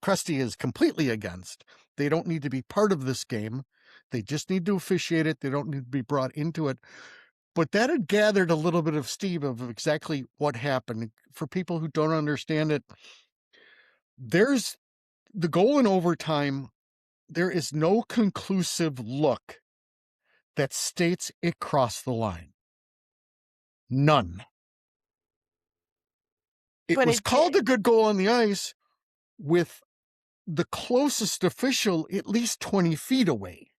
Krusty is completely against. They don't need to be part of this game. They just need to officiate it. They don't need to be brought into it. But that had gathered a little bit of steam of exactly what happened. For people who don't understand it, there's the goal in overtime. There is no conclusive look that states it crossed the line. None. It But was it called a did. good goal on the ice with the closest official at least 20 feet away.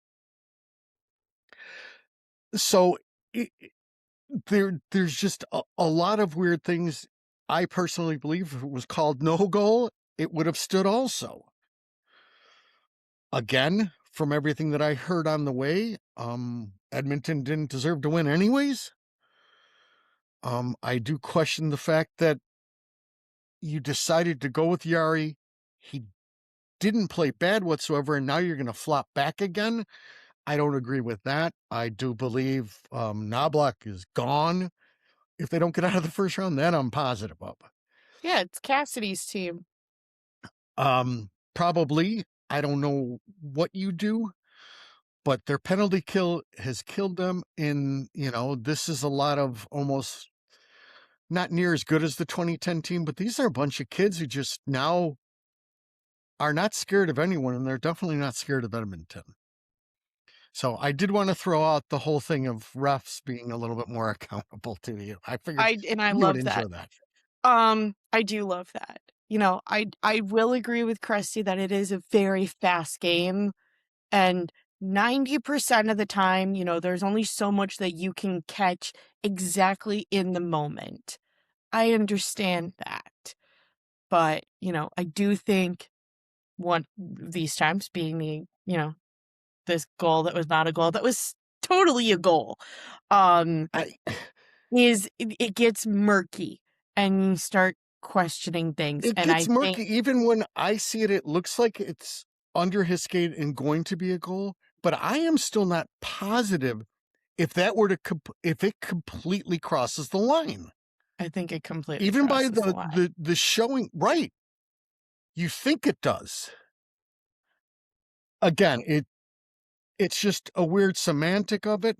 So there's just a lot of weird things. I personally believe if it was called no goal, it would have stood also. Again, from everything that I heard on the way, Edmonton didn't deserve to win anyways. I do question the fact that you decided to go with Yari. He didn't play bad whatsoever, and now you're going to flop back again. I don't agree with that. I do believe Knobloch is gone if they don't get out of the first round. That I'm positive of. Yeah, it's Cassidy's team. Probably. I don't know what you do, but their penalty kill has killed them. This is a lot of almost not near as good as the 2010 team, but these are a bunch of kids who just now are not scared of anyone, and they're definitely not scared of Edmonton. So I did want to throw out the whole thing of refs being a little bit more accountable to you. I figured I you would love enjoy that. that. I do love that. I will agree with Krusty that it is a very fast game, and 90% of the time, there's only so much that you can catch exactly in the moment. I understand that. But, I do think one these times being this goal that was not a goal, that was totally a goal, um, I, it gets murky and you start questioning things. it And gets I think murky. Even when I see it, it looks like it's under his skate and going to be a goal. But I am still not positive if that were to if it completely crosses the line. it completely Even by crosses the the line. the showing, right? You think it does. Again, it's just a weird semantic of it.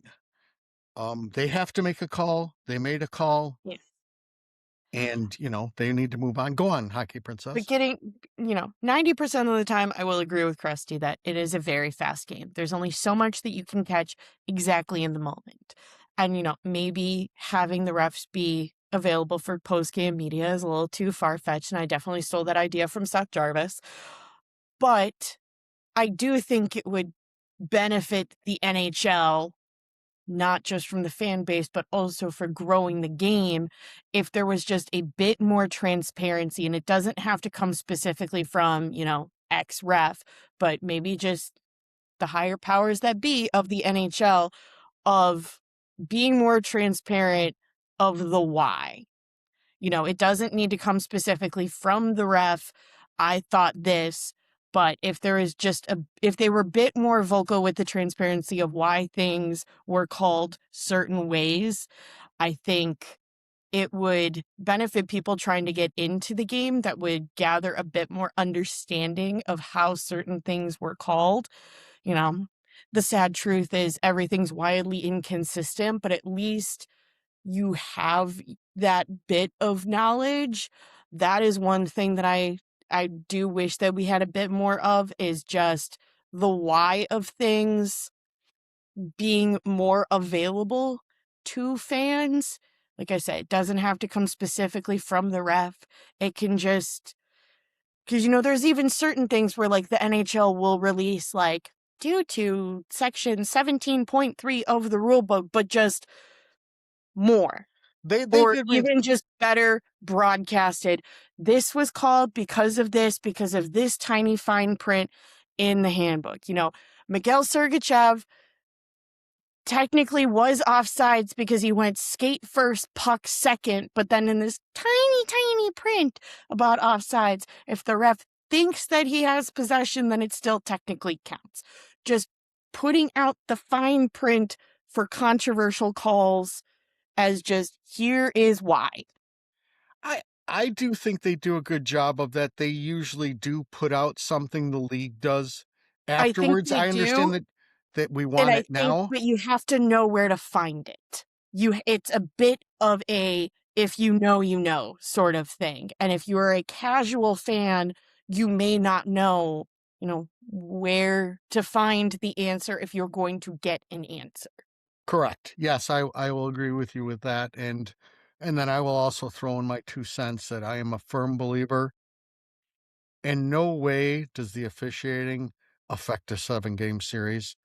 They have to make a call. They made a call, Yes. and they need to move on. Go on, Hockey But Princess. getting, 90% of the time, I will agree with Krusty that it is a very fast game. There's only so much that you can catch exactly in the moment. And, maybe having the refs be available for post-game media is a little too far-fetched, and I definitely stole that idea from Seth Jarvis. But I do think it would benefit the NHL, not just from the fan base, but also for growing the game, if there was just a bit more transparency. And it doesn't have to come specifically from, X ref, but maybe just the higher powers that be of the NHL, of being more transparent of the why. It doesn't need to come specifically from the ref. I thought this, but if if they were a bit more vocal with the transparency of why things were called certain ways, I think it would benefit people trying to get into the game that would gather a bit more understanding of how certain things were called. You know, the sad truth is everything's wildly inconsistent, but at least you have that bit of knowledge. That is one thing that I do wish that we had a bit more of, is just the why of things being more available to fans. Like I said, it doesn't have to come specifically from the ref. It can just, because, there's even certain things where, like, the NHL will release, like, due to section 17.3 of the rule book, but just more. They Or did even just better broadcasted. This was called because of this tiny fine print in the handbook. Miguel Sergachev technically was offsides because he went skate first, puck second, but then in this tiny, tiny print about offsides, if the ref thinks that he has possession, then it still technically counts. Just putting out the fine print for controversial calls as just, here is why. I do think they do a good job of that. They usually do put out something the league does I think afterwards. they I understand do, that we and want I it think now. but you have to know where to find it. It's a bit of a if you know sort of thing. And if you're a casual fan, you may not know, where to find the answer if you're going to get an answer. Correct. Yes, I will agree with you with that. And then I will also throw in my 2 cents that I am a firm believer in no way does the officiating affect a 7 game series.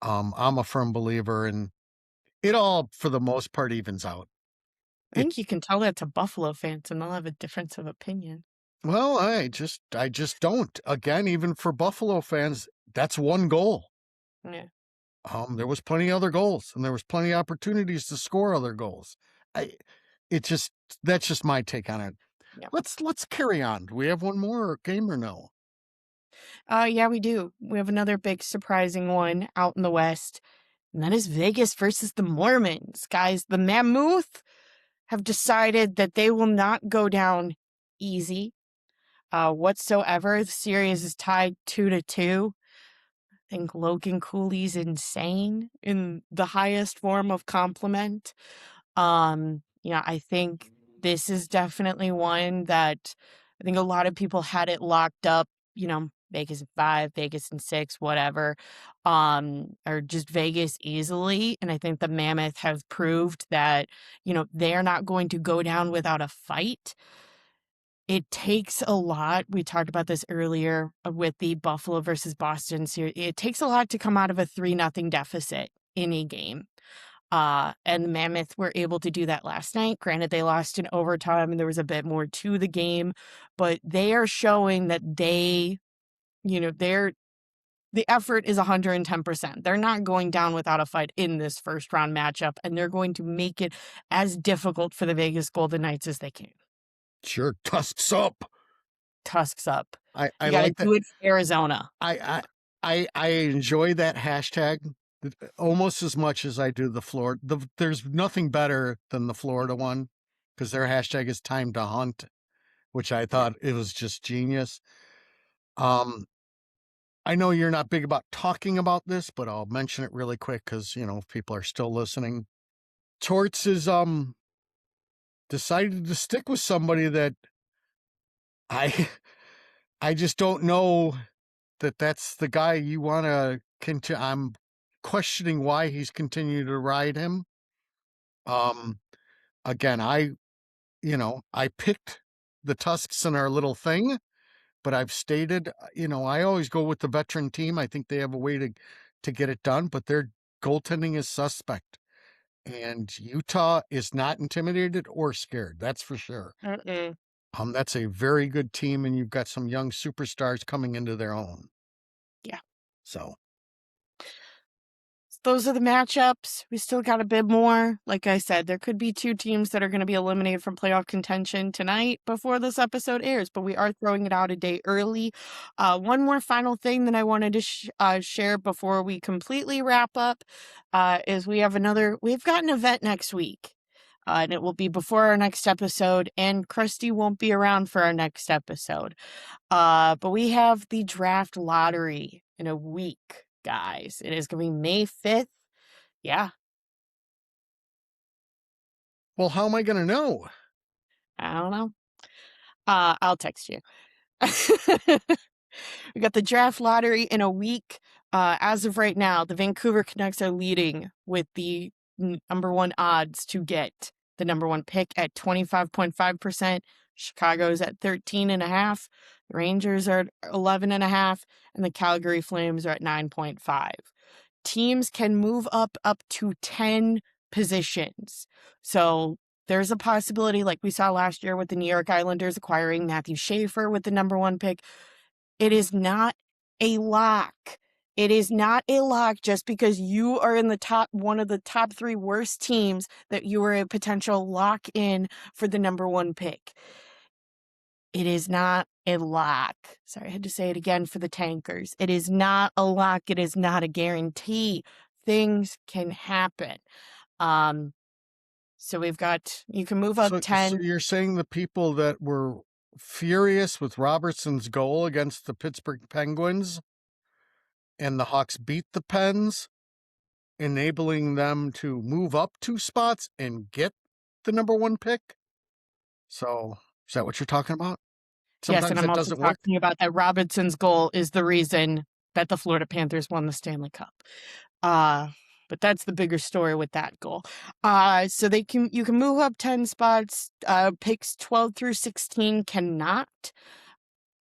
I'm a firm believer in it all for the most part evens out. I It think you can tell that to Buffalo fans and they'll have a difference of opinion. well, I just don't. Again, even for Buffalo fans, that's one goal. Yeah. There was plenty of other goals, and there was plenty of opportunities to score other goals. I, it just that's just my take on it. Yeah. Let's carry on. Do we have one more game or no? Yeah, we do. We have another big surprising one out in the West, and that is Vegas versus the Mormons. Guys, the Mammoth have decided that they will not go down easy whatsoever. The series is tied 2-2. I think Logan Cooley's insane in the highest form of compliment. I think this is definitely one that I think a lot of people had it locked up, Vegas in 5, Vegas in 6, whatever, or just Vegas easily. And I think the Mammoth have proved that, they're not going to go down without a fight. It takes a lot. We talked about this earlier with the Buffalo versus Boston series. It takes a lot to come out of a 3-0 deficit in a game. And the Mammoth were able to do that last night. Granted, they lost in overtime and there was a bit more to the game, but they are showing that the effort is 110%. They're not going down without a fight in this first round matchup, and they're going to make it as difficult for the Vegas Golden Knights as they can. Sure, tusks up. Tusks up. I You got to like that. do it for Arizona. I enjoy that hashtag almost as much as I do the Florida. There's nothing better than the Florida one because their hashtag is time to hunt, which I thought it was just genius. Um, I know you're not big about talking about this, but I'll mention it really quick because if people are still listening. Torts is decided to stick with somebody that I I just don't know that that's the guy you want to continue. I'm questioning why he's continuing to ride him. Um, Again, I picked the Tusks in our little thing, but I've stated, I always go with the veteran team. I think they have a way to get it done, but their goaltending is suspect. And Utah is not intimidated or scared. That's for sure. Mm-mm. That's a very good team, and you've got some young superstars coming into their own. Yeah. So Those are the matchups. We still got a bit more. Like I said, there could be 2 teams that are going to be eliminated from playoff contention tonight before this episode airs, but we are throwing it out a day early. One more final thing that I wanted to share before we completely wrap up is we've got an event next week. and it will be before our next episode, and Krusty won't be around for our next episode. But we have the draft lottery in a week, guys. It is going to be May 5th. Yeah, Well, how am I going to know? I don't know. I'll text you. We got the draft lottery in a week. As of right now, the Vancouver Canucks are leading with the number one odds to get the number one pick at 25.5%. Chicago's at 13.5%. The Rangers are at 11.5%, and the Calgary Flames are at 9.5%. Teams can move up to 10 positions. So there's a possibility, like we saw last year with the New York Islanders acquiring Matthew Schaefer with the number one pick. It is not a lock. It is not a lock just because you are in the one of the top 3 worst teams that you are a potential lock in for the number one pick. It is not a lock. Sorry, I had to say it again for the tankers. It is not a lock. It is not a guarantee. Things can happen. So we've got, you can move up 10. So you're saying the people that were furious with Robertson's goal against the Pittsburgh Penguins and the Hawks beat the Pens, enabling them to move up 2 spots and get the number one pick? So is that what you're talking about? Yes, and Sometimes I'm it also doesn't work. talking about that Robinson's goal is the reason that the Florida Panthers won the Stanley Cup. But that's the bigger story with that goal. So you can move up 10 spots. Picks 12 through 16 cannot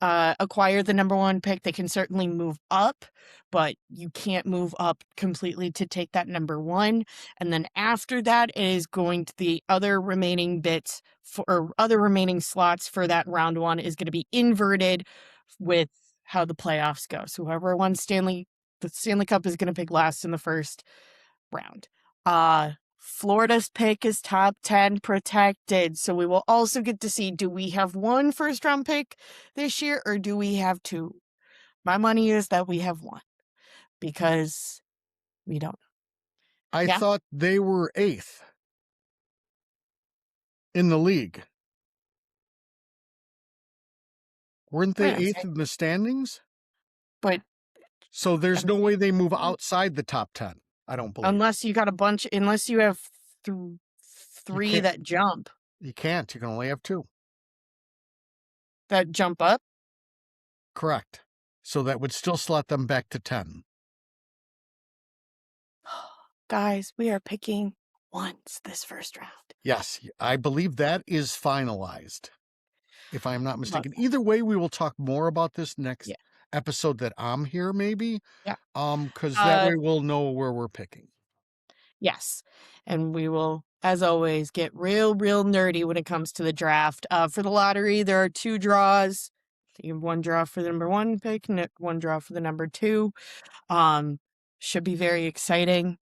acquire the number one pick. They can certainly move up, but you can't move up completely to take that number one. And then after that, it is going to the other remaining bits or other remaining slots for that round one is going to be inverted with how the playoffs go. So whoever won the Stanley Cup is going to pick last in the first round. Florida's pick is top 10 protected. So we will also get to see, do we have 1 first round pick this year or do we have 2? My money is that we have 1 because we don't know. I thought they were 8th in the league. Weren't they 8th in the standings? But so there's no way they move outside the top 10. I don't believe. Unless you got unless you have 3 that jump. You can't. You can only have 2. That jump up? Correct. So that would still slot them back to 10. Guys, we are picking once this first round. Yes, I believe that is finalized, if I'm not mistaken. Either way, we will talk more about this next episode that I'm here, maybe. Yeah. Because that way we'll know where we're picking. Yes. And we will, as always, get real nerdy when it comes to the draft. For the lottery, there are 2 draws. You have 1 draw for the number 1 pick and 1 draw for the number 2. Should be very exciting.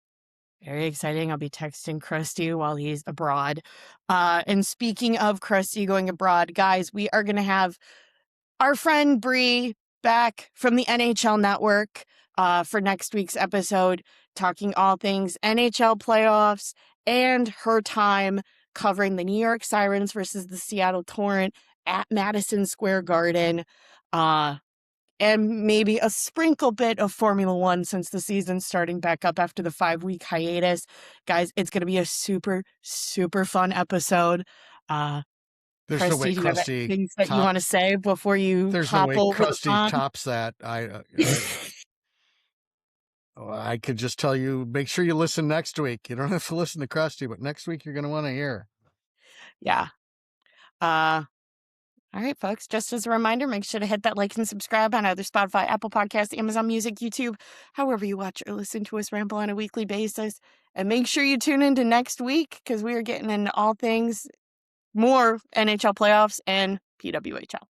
Very exciting. I'll be texting Krusty while he's abroad. And speaking of Krusty going abroad, guys, we are going to have our friend Bree back from the NHL Network for next week's episode, talking all things NHL playoffs and her time covering the New York Sirens versus the Seattle Torrent at Madison Square Garden. And maybe a sprinkle bit of Formula One since the season's starting back up after the 5-week hiatus. Guys, it's going to be a super fun episode. There's no way Krusty things that you want to say before you There's no way Krusty tops that. I could just tell you, make sure you listen next week. You don't have to listen to Krusty, but next week you're going to want to hear. Yeah. All right, folks, just as a reminder, make sure to hit that like and subscribe on either Spotify, Apple Podcasts, Amazon Music, YouTube, however you watch or listen to us ramble on a weekly basis. And make sure you tune into next week because we are getting into all things more NHL playoffs and PWHL.